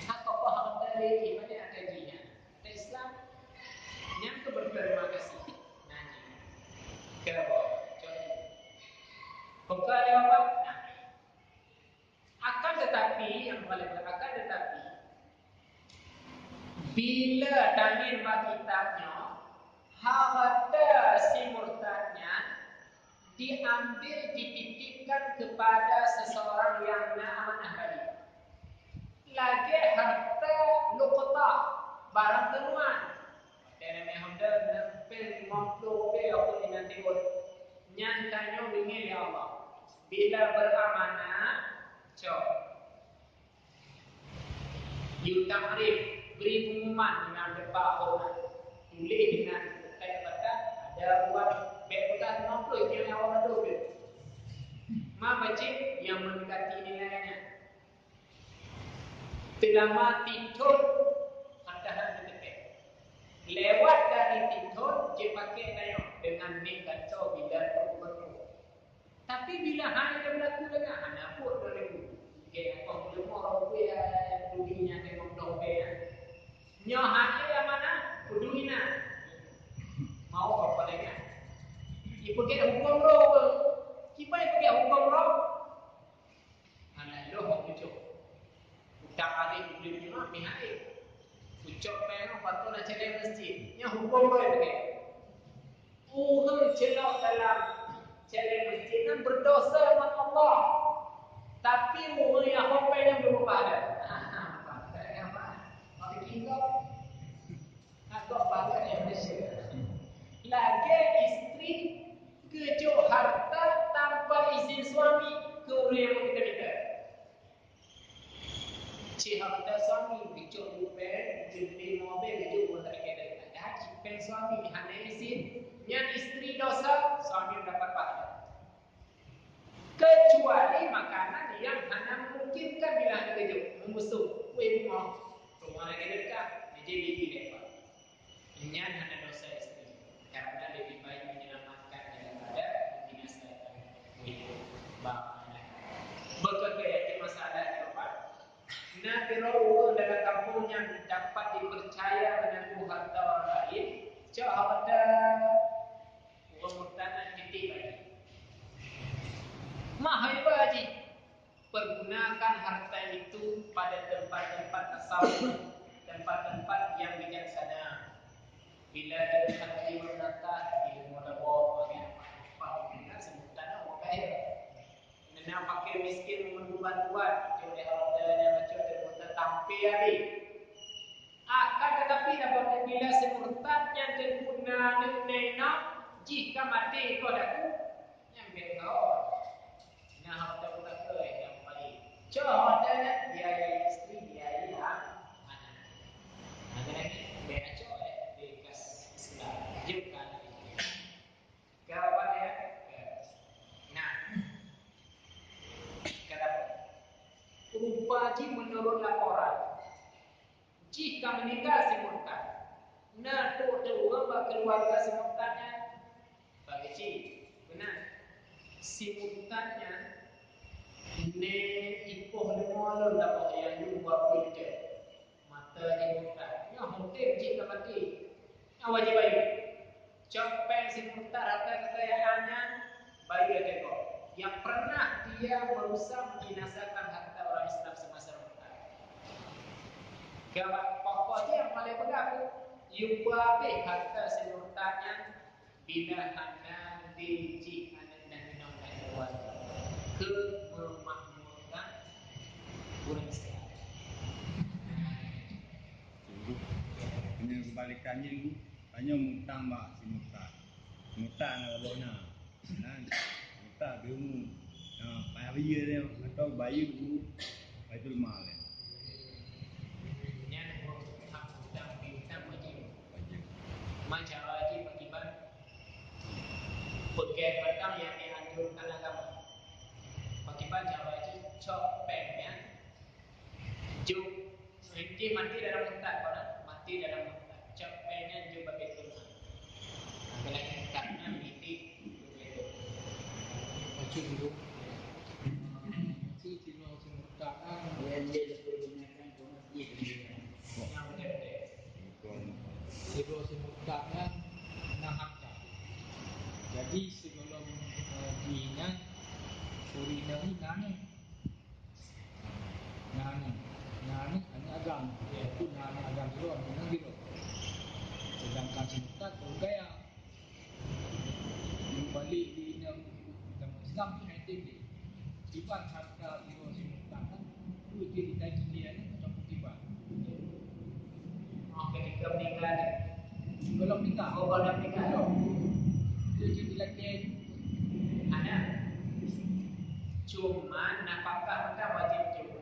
Speaker 1: apa dari mana ada dia ada Islam yang berterima kasih nanya kenapa bukan apa akan tetapi yang paling akan tetapi bila tangin kitabnya harta si murtadnya diambil dititipkan kepada seseorang yang amanah bagi lagi harta luqtah barang temuan dan Honda nempel 50 pe aku nanti nyantanya ingin ya Allah bila beramanah cok yutamrif beri pengumuman dengan depan orang tulis dengan kayak kata ada buat bekas 50 yang awal tu ma baca yang mendekati nilainya selama tidur harta tetap lewat dari tidur je pakai tayang dengan nik kacau bila berlaku tapi bila hanya berlaku dengan anak pun boleh ke apa belum orang dia dunia tengok dompet nyo hanya yang mana dunia mau apa lagi ibu ke hukum roh kita pergi hukum roh anak lo hukum tak ada beli rumah mihai. Ucap pengen patut nak cari masjid. Yang hukum boleh pakai. Orang celok dalam cari masjid kan berdosa dengan Allah. Tapi orang yang hukum yang belum pada. Pada yang mana? Mari kita agak pada yang bersih. Lagi isteri kejo harta tanpa izin suami ke orang yang kita minta. Cik harta suami bincang lupa jumpa mobil keju pun tak kena dah cipeng suami hanya izin yang isteri dosa suami dapat pahala kecuali makanan yang hanya memungkinkan bila keju membusuk kue bunga rumah lagi dekat jadi bibi lepas ini hanya dosa isteri karena lebih baik menyelamatkan daripada membinasakan kue bapa berkaitan masalah nak orang dalam kampung yang dapat dipercaya dengan harta orang lain, cak harta orang murtad titik lagi. Mahal haji pergunakan harta itu pada tempat-tempat tasawuf, tempat-tempat yang bijaksana. Bila hati menata, ilmu dakwah, apa kita sebutan orang kaya. Nak pakai miskin membantuan oleh hartanya macam terbuat tampil lagi. Akan tetapi dapat bila semurtadnya terguna nena jika mati itu adaku yang betul. Nah harta kita yang baik. Coba hartanya biaya isteri biaya anak. keluarga simultannya bagi ci benar simultannya ne ipoh lemol dapat yang dua kerja mata simultan ya mungkin jika mati wajib bayi Cepeng simultan harta kekayaannya bayi dia tengok yang pernah dia berusaha membinasakan harta orang Islam semasa Mekah. Gambar pokoknya yang paling berat yubabe harta simultannya bila anda dici dan minum dan keluarga ke memakmurkan orang Islam.
Speaker 2: Punya kebalikannya ni hanya mutang mak si mutang. Mutang nak bona. Nan mutang demu. Payah biaya dia atau bayu tu Baitul Mal.
Speaker 1: Nya hak hutang piutang wajib. Macam wajib akibat pegang batang yang dianjurkan agama. Akibat wajib copengnya juk nanti mati dalam hutang pada mati dalam hutang. Copengnya juk Baitul Mal. Karena ini
Speaker 4: wajib dulu. Si tino simultan
Speaker 2: Yang dia gunakan untuk masjid dia.
Speaker 1: yang benar-benar.
Speaker 4: Sido simultan nahakka. Jadi sebelum diingat surina ni nani hanya agam, iaitu nani agam dulu, nani dulu. Sedangkan simultan bergaya balik di dalam Islam tu nanti tiban harta dulu simultan itu ditaji dia ni macam tiban.
Speaker 1: Ketika meninggal
Speaker 4: Belum nikah.
Speaker 1: oh kalau meninggal
Speaker 4: Itu dilatih
Speaker 1: ada cuma nafkah mereka wajib juga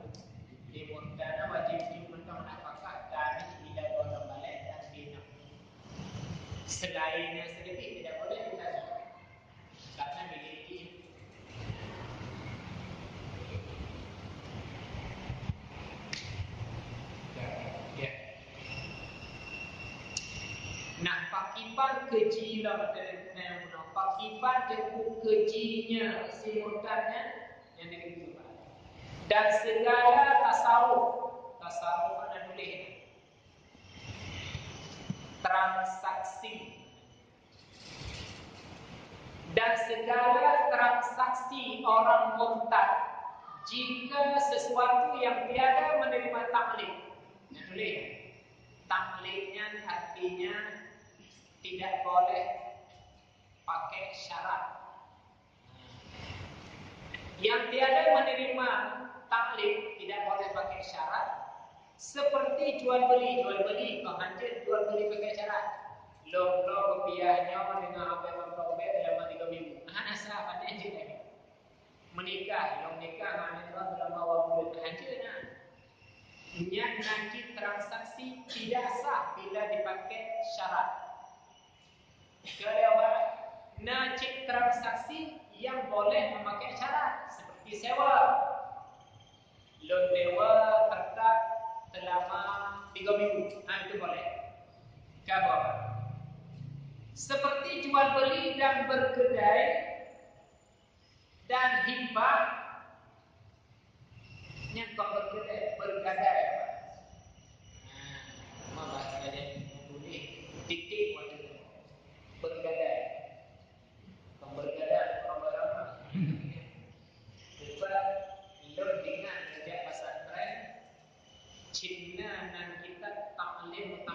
Speaker 1: di murtana wajib juga nafkah dan tidak boleh balik dan dina selainnya sedikit tidak boleh dikasih karena memiliki ya. Nah, pakipan keji lah yang pakipan jemput kejinya simultannya yang dikitukan. Dan segala tasawuf ada tulis transaksi dan segala transaksi orang murtad jika sesuatu yang tiada menerima taklid. Yang tulis taklidnya artinya tidak boleh pakai syarat. Yang tiada menerima taklid tidak boleh pakai syarat. Seperti jual beli kau hancur jual beli pakai syarat. Lo rupiahnya dengan apa yang kau bayar dalam 3 minggu. Asal pada je menikah, lo menikah dengan dalam awal bulan hancurnya. Niat nanti transaksi tidak sah bila dipakai syarat. Kedua, najib transaksi yang boleh memakai syarat seperti sewa. Lo sewa tetap selama 3 minggu, itu boleh. Kedua, seperti jual beli dan berkedai dan hibah. Yang kau bergadai apa? Bahasa dia boleh titik waktu bergadai. Kau bergadai ramai-ramai. Sebab lo dengan sejak pesantren Cina dan kita taklim.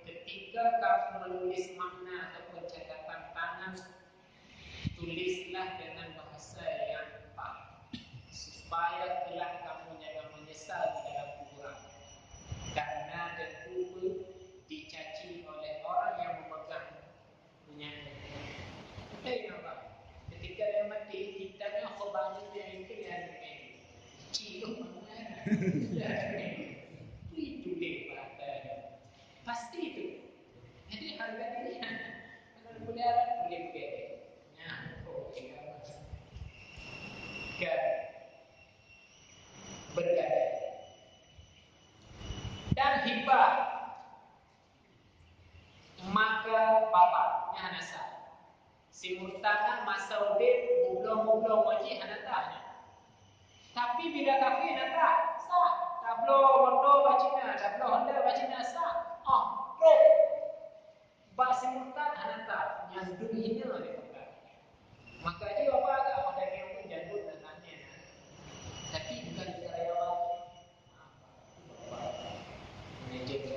Speaker 1: Ketika kamu menulis makna ataupun catatan tangan, tulislah dengan bahasa yang tepat. Supaya kelak kamu jangan menyesal di dalam kuburan. Karena tentu dicaci oleh orang yang memegang punyanya. Betul apa? Ketika dia mati, kitanya khobarnya dia itu yang ini. Cilo mana? Itu dia pasti itu. Jadi harga diri kalau boleh boleh. Nah, bergadai dan hibah. bapaknya hanasa. Si murtad masa udip mublong-mublong wajib hanatahnya. Tapi bila kafir nata sah. Tablo mondo bacina, tablo honda bacina sah. Pro. Basi murtad hanata yang dunia ni bukan. Maka dia apa agak pada yang pun jadul dananya. Tapi bukan cara awak. Meja ni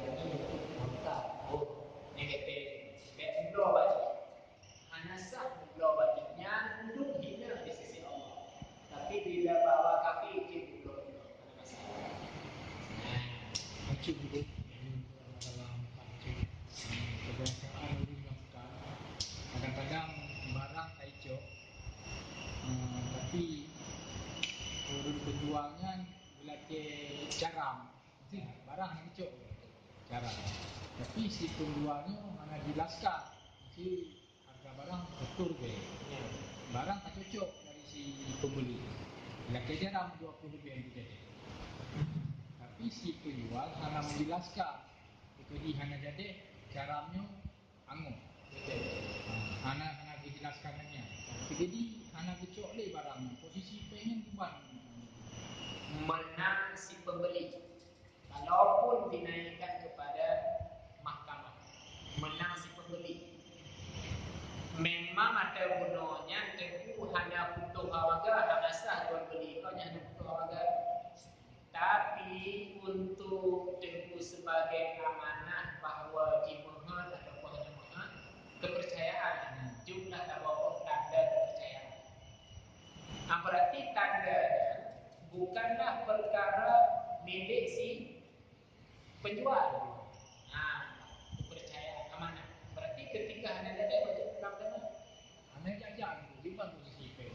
Speaker 1: murtad. Negatif. Betul baca. Hanasa betul baca. Yang duduk hina di sisi Allah. Tapi bila bawa kafir itu betul. Ada masalah.
Speaker 4: Macam itu dalam pancing kebiasaan dilakukan. Kadang-kadang barang tak hijau, tapi urut penjualnya bila ke garam, barang hijau garam. Tapi si penjualnya hanya jelaskan, si harga barang betul ke, barang tak cocok dari si pembeli. Bila ke garam 20 lebih yang jadi. Tapi si penjual hanya menjelaskan, jadi hanya jadi garamnya anggur. Hanya dijelaskannya. Jadi hanya cocok le barangnya. Posisi pengen bukan
Speaker 1: menang si pembeli. Kalaupun dinaikkan kepada mahkamah, menang si pembeli. Memang ada gunanya tentu hanya butuh harga, hanya sah jual beli. Kau hanya butuh harga. Tapi untuk tentu sebagai amanah bahawa dimohon ataupun hanya mohon kepercayaan, jumlah tawakkuf tanda kepercayaan. Berarti tandanya bukanlah perkara milik si penjual. Kepercayaan amanah. Berarti ketika hanya ada wajib pegang
Speaker 4: hanya jajan di posisi pen.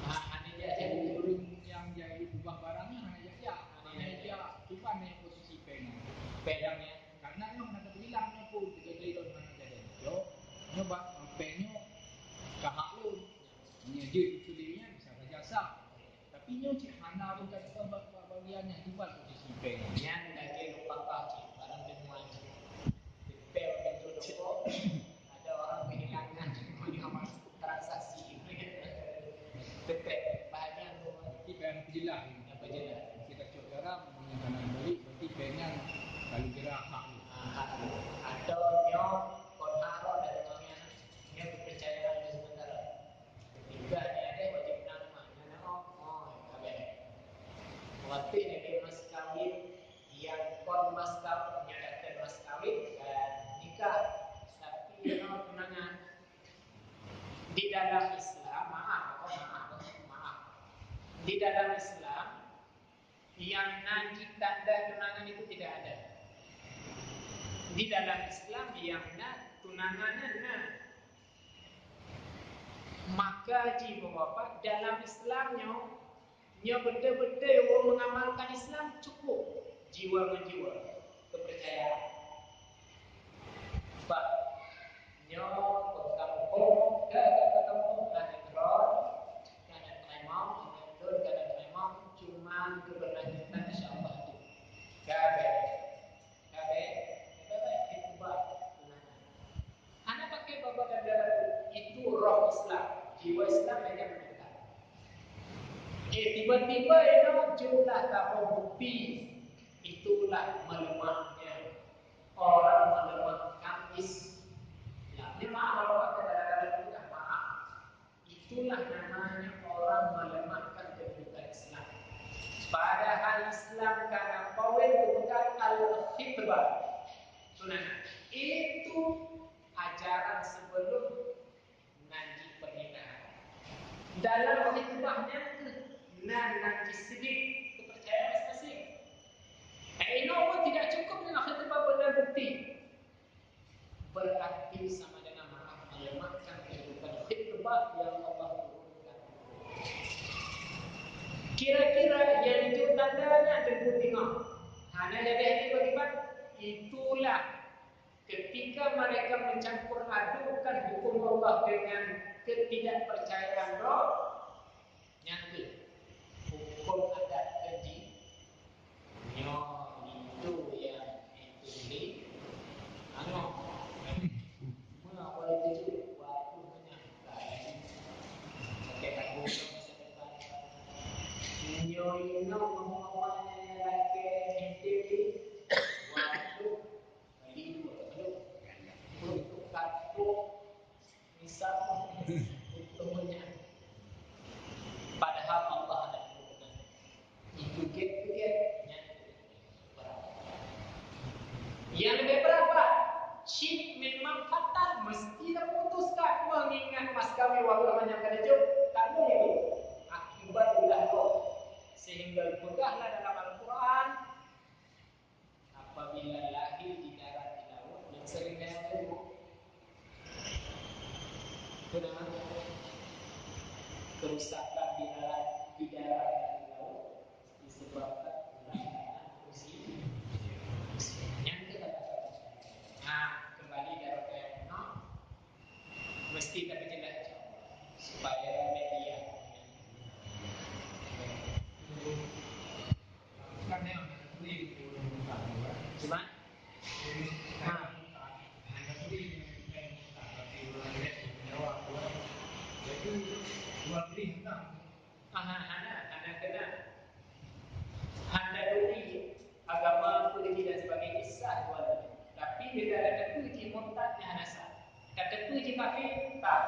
Speaker 1: hanya jajan
Speaker 4: Turun yang jadi ubah barangnya hanya jajan. Hanya cuma nih posisi pen.
Speaker 1: pedangnya.
Speaker 4: Karena yang nak bilangnya pun jadi don hanya jajan. Yo, nyoba pennya kahak lu. Nyeje dipilihnya bisa saja sah. Tapi nyo cik hana bukan bagiannya jual posisi pen.
Speaker 1: Yang lagi lupa kaki barang semua. Detail itu doko. Ada orang kehilangan mengamal transaksi. Detail bahagian tu.
Speaker 4: Berarti pen jelas.
Speaker 1: Apa jelas?
Speaker 4: Kita cok garam kanan balik berarti pennya kalau gerak hak.
Speaker 1: Atau nyo konharo dari orangnya nyo kepercayaan di sementara. Ketika ni ada wajib nama. Waktu ini mas kawin yang kon mas kawin menyatakan mas kawin dan nikah. Tapi tunangan di dalam Islam maaf. Di dalam Islam yang nanti tanda tunangan itu tidak ada. Di dalam Islam yang tunangannya maka jika bapak dalam Islamnya betul-betul orang mengamalkan Islam cukup jiwa-jiwa kepercayaan. Pak nyo kampung ada drone, ada tremor, ada tremor, cuma keberlanjutan insyaallah itu. Kabe itu bah. Anak pakai bapak dan darah itu roh Islam, jiwa Islam hanya mendekat. Tiba-tiba jumlah tahun bukti itulah melemahnya orang melemahkan Islam. Ini maaf kalau kata-kata itu maaf. Itulah namanya orang melemahkan kedudukan Islam. Padahal Islam karena poin kedudukan al-khitbah. Tunangan itu ajaran sebelum nanti pernikahan. Dalam khitbahnya nanti sedih kepercayaan masing-masing. Ini pun tidak cukup dengan khitbah benar bukti. Berarti sama dengan maaf melemahkan kedudukan khitbah yang Allah turunkan. Kira-kira yang itu tandanya tentu tengok. Hanya jadi ini beriman. Itulah ketika mereka mencampur adukan hukum Allah dengan ketidakpercayaan roh, nyata hukum adat keji nyo itu yang itu ini misal utamanya padahal Allah ada berkenan itu get-getnya berat. Yang lebih berat Pak, syik memang fatal, mesti memutuskan mengingat mas kami waktu menyangka jauh tak boleh itu akibat ulah roh sehingga pegahlah dalam Al-Quran apabila lahir di darat di laut yang sering itu benar kerusakan di darat dan di laut disebabkan ulah usia yang kita katakan. Nah, kembali dari tema mesti kita jelas supaya media cuma Handa duri agama politik dan sebagainya sah tuan. Tapi bila ada puji murtadnya hanasa. Kata puji kafir tak.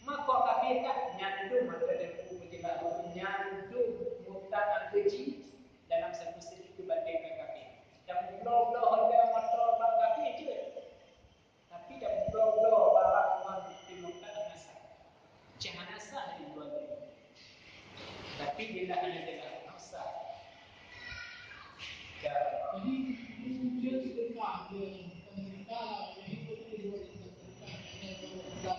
Speaker 1: Maka kafir tak nyandung maka ada puji lalu nyandung murtad keji dalam satu segi kebandingan kafir. Dan blok-blok ada motor bang kafir je. Tapi dah blok-blok barang orang di murtad hanasa. Hanasa di luar ini. Tapi bila hanya dalam nafsa.
Speaker 4: Jadi dia sedekah dia sedekah yang itu dia sedekah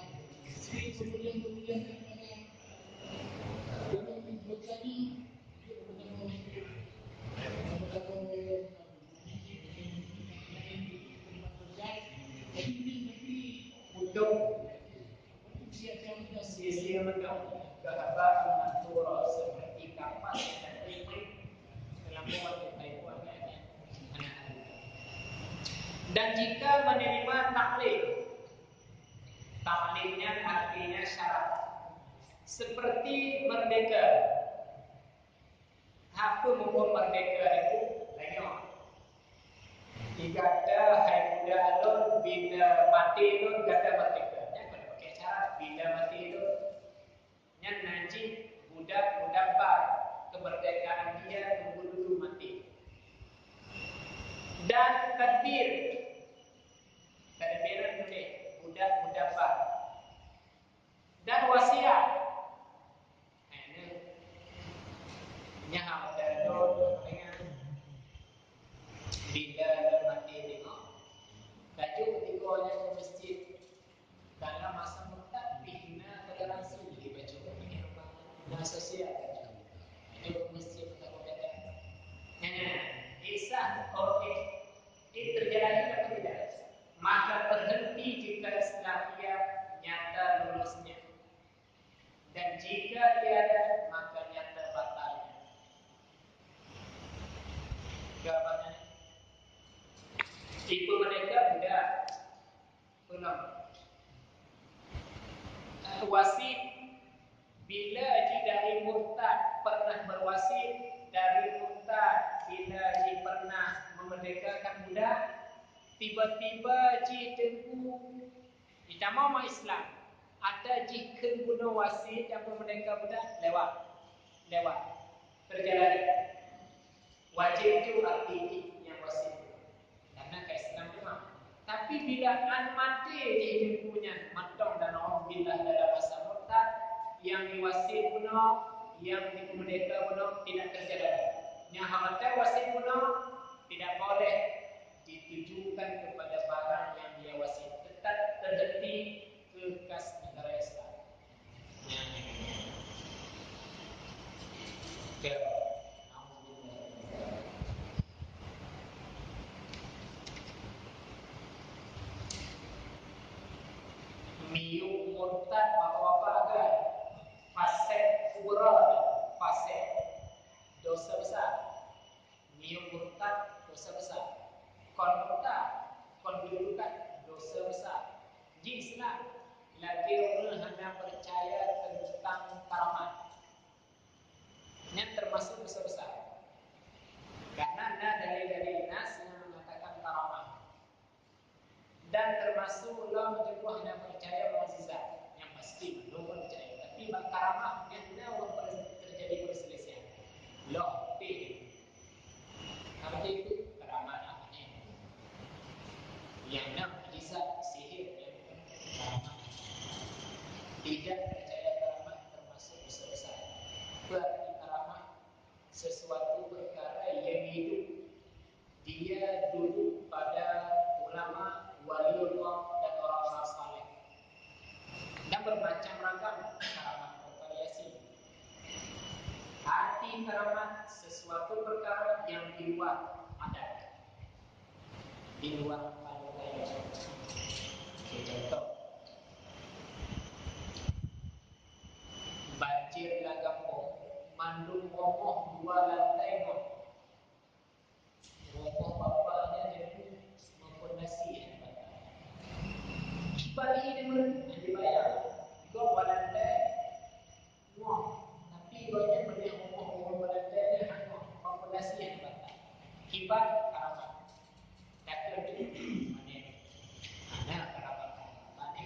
Speaker 4: kemudian
Speaker 1: untuk sia-sia mendapat kehabaran mantura seperti kapas dan listrik dalam buat kehidupannya anak-anak. Dan jika menerima taklidnya artinya syarat seperti merdeka. Apa hukum merdeka itu? Tengok. Jika ada hai muda alun bila mati itu gada merdeka. Jangan pakai syarat bila mati itu. Yang najib budak bar kemerdekaan dia tunggu dulu mati. Dan takdir kadang-kadang boleh budak bar dan wasiat. Ini hal terlalu dengan bila mati tengok kaju ketiganya ke masjid dalam masa murtad bina toleransi di baju dan sosial itu masjid tak berbeza. Isah ini terjadi atau tidak? Maka berhenti jika setelah ia nyata lulusnya. Dan jika tiada, maka nyata batalnya. Jawabannya, ibu mereka budak belum wasit bila dari murtad pernah berwasit dari murtad bila pernah memerdekakan budak tiba-tiba tunggu kita mau Islam ada jika guna wasit yang memerdekakan budak lewat terjadi wajib itu arti yang wasit karena ke Islam memang. Tapi bila mati tunggunya matang dan orang bila dalam masa murtad yang diwasit guna yang dimerdeka guna tidak terjadi. Yang hamatai wasit guna tidak boleh ditujukan kepada barang yang dia wasit, tetap terhenti ke kas negara Islam. Miu murtad apa agak fasik kubra fasik dosa besar. Miu murtad dosa besar. Konmurtad kondudukan dosa besar. Di Islam lagi orang hanya percaya tentang karamat. Yang termasuk dosa besar. Karena ada dalil-dalil nas yang mengatakan karamat. Dan termasuk ulama juga hanya percaya mukjizat yang pasti belum percaya. Tapi karamah yang tidak orang terjadi perselisihan. Loh, apa itu karamah namanya? Yang nak mukjizat sihir yang karamah. Tidak percaya karamah termasuk dosa-dosa. Berarti karamah sesuatu perkara yang hidup. Dia duduk pada ulama, waliullah dan orang-orang saleh. Dan bermacam ragam karamah bervariasi. Arti karamah sesuatu perkara yang di luar adat, di luar panutan. Contoh, banjir lagampung, mandung romoh 2 lantai roh. Romoh bapaknya jadi mempondasi Bali ini dibayar. Kau lantai roh, tapi banyak benda romoh lantai ni mempondasi yang batal. Kibat karamah. Kata itu mana? Mana karamah? Mana?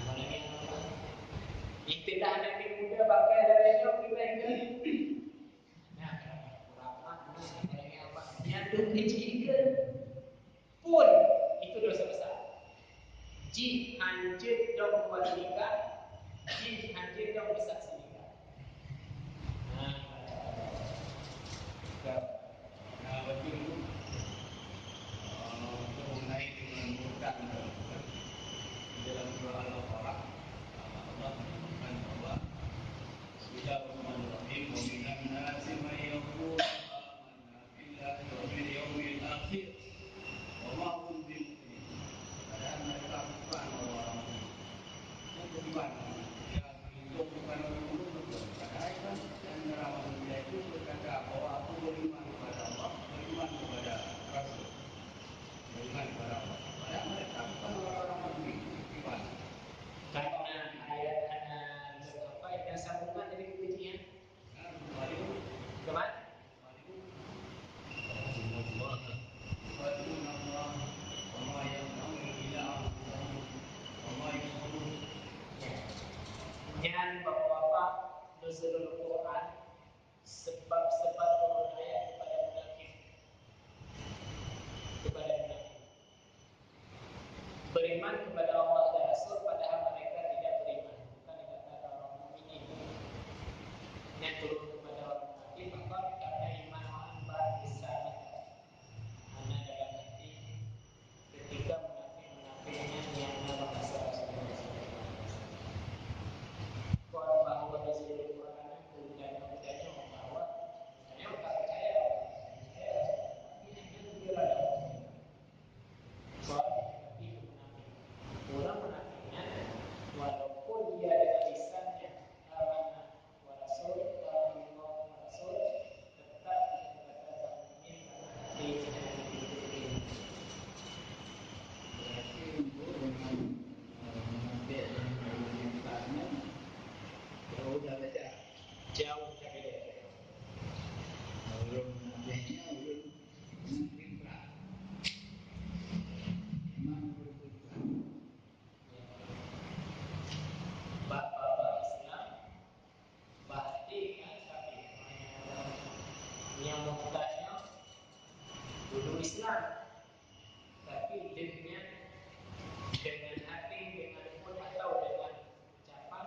Speaker 1: Mana ni? Istilah Nabi muda pakai adanya kita ini. Nah, karamah yang tu kecil pun itu dosa besar. Jin hancur dong buat nikah, jin hancur dong bersaksi nikah.
Speaker 2: Betul tu. Mengenai dengan murtad dalam surah Al-Baqarah, Allah menyebutkan bahawa Bismillahirrahmanirrahim. Wa minan nasi may yaqulu amanna billahi wa bil yawmil akhir wa ma hum bimu'minin. Padahal mereka bukan orang yang beriman. Ya, itu bukan orang mukmin. Padahal kan antara manusia itu berkata bahwa aku beriman kepada Allah, beriman kepada Rasul, beriman kepada Allah. Padahal mereka bukan orang mukmin. Beriman.
Speaker 1: Karena ayat apa yang sambungan dari kebencian. Kemana? Dan bapak-bapak Nuzulul Quran sebab-sebab turun ayat kepada munafik. Beriman kepada Allah dan Rasul padahal mereka tidak beriman. Bukan dikatakan orang mukmin. Yang turun kepada orang munafik maka karena iman orang lisan. Hanya dalam hati ketika munafik-munafiknya yang bahasa Rasulullah. Kalau bahawa di seluruh Quran itu dan kemudiannya membawa, hanya tak percaya, tapi hanya kira tapi orang menafinya, walaupun dia ada lisannya amanah wa rasul, amanah wa rasul, tetap dikatakan mukmin karena hati tidak dipikirkan.
Speaker 4: Berarti untuk dengan mengambil yang tanya jauh dah beda.
Speaker 1: Jauh berbeda.
Speaker 4: Belum mengambilnya belum mengimplah. Memang berbeda.
Speaker 1: Bapak Islam bahti kan tapi yang mukanya dulu Islam tapi dengan hati, dengan mulut atau dengan ucapan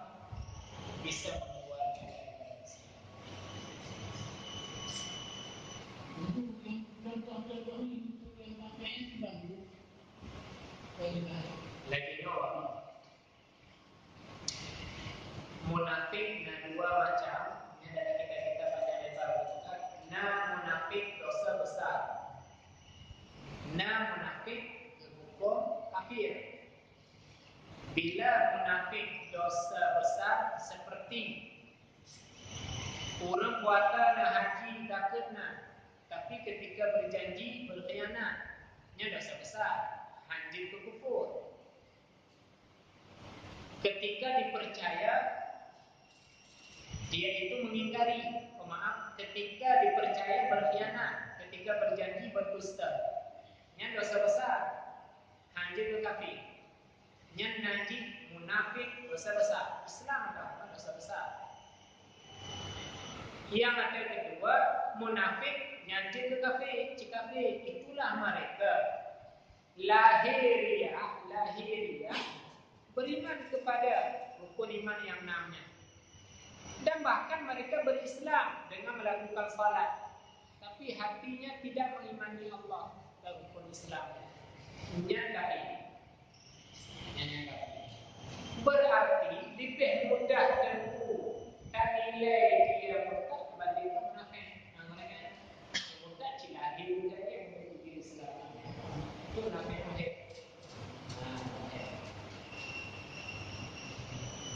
Speaker 1: bisa mengeluarkan dari Islam.
Speaker 4: Contoh-contoh itu yang pakai bambu.
Speaker 1: Lagi nyawa munafik na dua macam. Ini dari kita panjang lebar bercakap. Na munafik dosa besar, na munafik hukum kafir. Bila munafik dosa besar seperti orang puasa dah haji dah kena, tapi ketika berjanji berkhianat, ini dosa besar, hancur ke kufur. Ketika dipercaya, dia itu mengingkari. Ketika dipercaya berkhianat, ketika berjanji berdusta, ini dosa besar, najis ke kafir. Yang najis munafik dosa besar. Islam dah dosa besar. Yang ada kedua munafik najis ke kafir, kafir. Itulah mereka lahiriah beriman kepada rukun iman yang enamnya. Dan bahkan mereka berislam dengan melakukan salat, tapi hatinya tidak mengimani Allah dan rukun Islam. Berarti lebih mudah tentu dan nilai dia murtad dibandingkan munafik. Murtad cilahir jadi yang menjadi Islam. Itu munafik.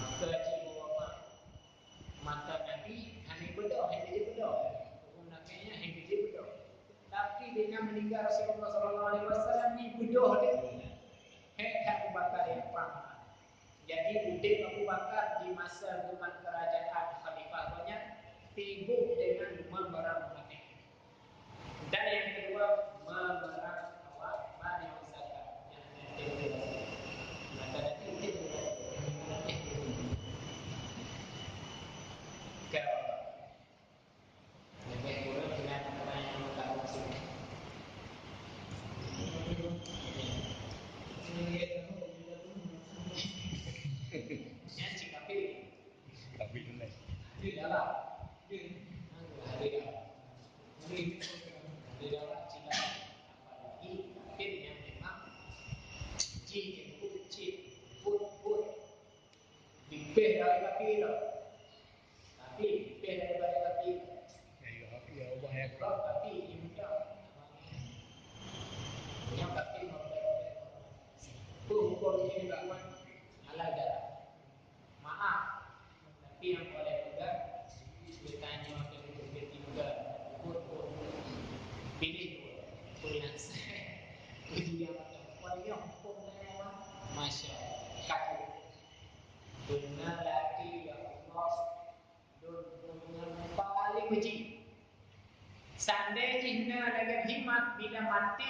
Speaker 1: Maka jiwa mata Nabi hanya berdoa, hanya dia berdoa. Munafiknya hanya dia berdoa. Tapi dengan meninggal Rasulullah SAW ni berdoa dia. Abu Bakar yang perang. Jadi Udaid Abu Bakar di masa zaman kerajaan Khalifah banyak sibuk dengan memerang munafik. Dan yang kedua memerang banyak zakat. Yang kedua maka nanti Udaid lebih kurang dengan pertanyaan yang tak masuk. Yang cikapil
Speaker 2: Kafir tu lah.
Speaker 1: dia dalam dia dalam cita apalagi kafir yang memang jin put lebih dari kafir tapi lebih daripada kafir
Speaker 2: Ya bahaya.
Speaker 1: tapi imudah yang kafir hukum ini lakukan halal darah. Maaf, tapi yang boleh juga bertanya ke ketiga pilih pilihan saya ujian macam hukum saya masya kaku benar lagi ya Allah dunia paling benci seandainya hina dengan himat bila mati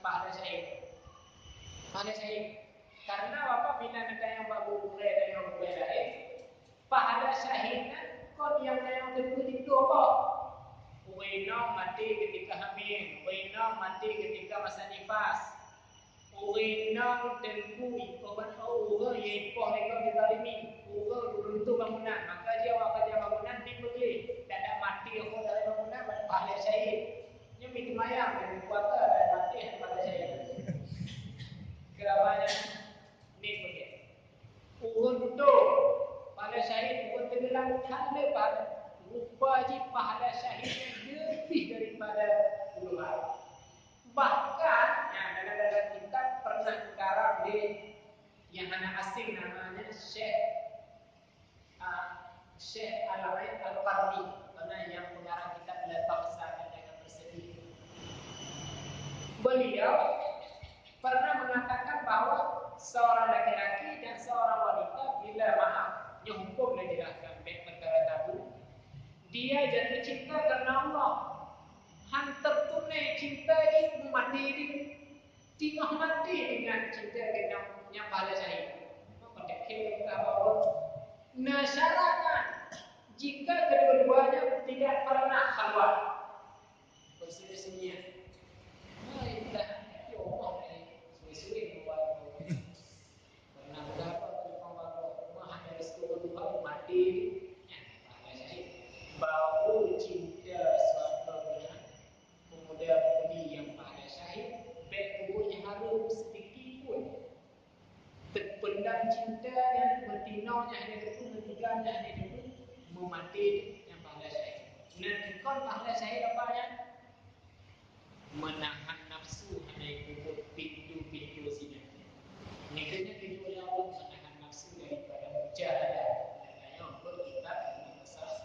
Speaker 1: pahala saya karena apa bila ada yang baru mulai dan yang mulai lain pahala syahidnya kau yang kedua itu apa? Uwina mati ketika hamil, uwina mati ketika masa nifas, uwina tentu korban orang yang ikoh mereka dizalimi, orang beruntung bangunan, maka dia kerja bangunan dibeli, tidak mati orang dari bangunan pahala syahid. Ini miti mayang dan kuasa dan mati pahala syahid. Kerana ni begitu. Untuk pahala syahid pun tenggelam tanda pahala. Rupa pahala syahidnya lebih daripada puluhan. Bahkan dalam kitab pernah dikarang di yang anak asing namanya Syekh Al-Aid Al-Qarni, karena yang pengarang kitab La Taqsa dan Jangan Bersedih. Beliau pernah mengatakan bahawa seorang laki-laki dan seorang wanita bila hukum dan dirahkan baik perkara tabu, dia jatuh cinta kerana Allah. Hantar tunai cinta ini mati ini tinggal mati dengan cinta yang pahala syahid. Pada kira bahawa nasyaratkan jika kedua-duanya tidak pernah khalwat berselisihnya. Dah Allah suwe-suwe buat pernah berapa telefon baru mahal dari 10 tahun mati pahala syahid. Baru cinta suatu dengan pemuda-pemudi yang pahala syahid, baik tubuhnya harum sedikit pun terpendam cintanya, bertinaunya hanya itu, mentiganya hanya itu, memati yang pahala syahid. Nah, kon pahala syahid apa ya? Menahan nafsu hanya ikut pintu-pintu sini. Nikahnya pintu yang Allah menahan nafsu daripada mujahadah. Dan yang berkitab dengan masalah.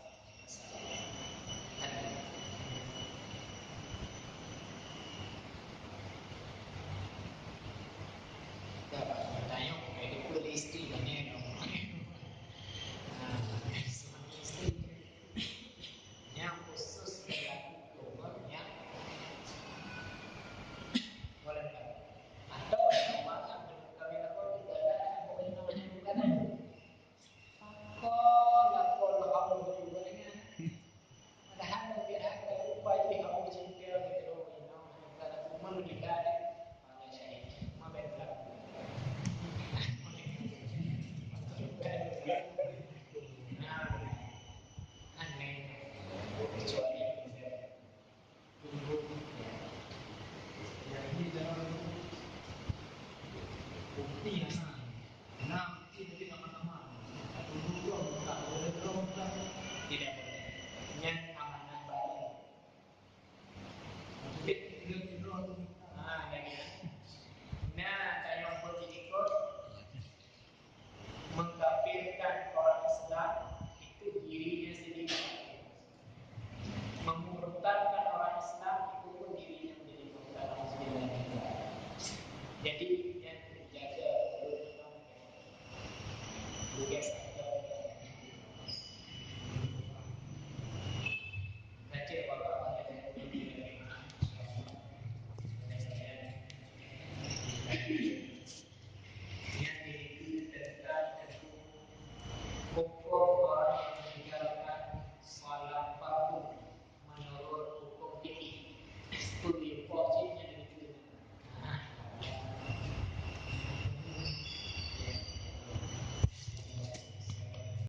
Speaker 1: Dapat bertanya, itu pun istri banyak dong. Suami istri yang khusus berlaku yang
Speaker 3: Iya.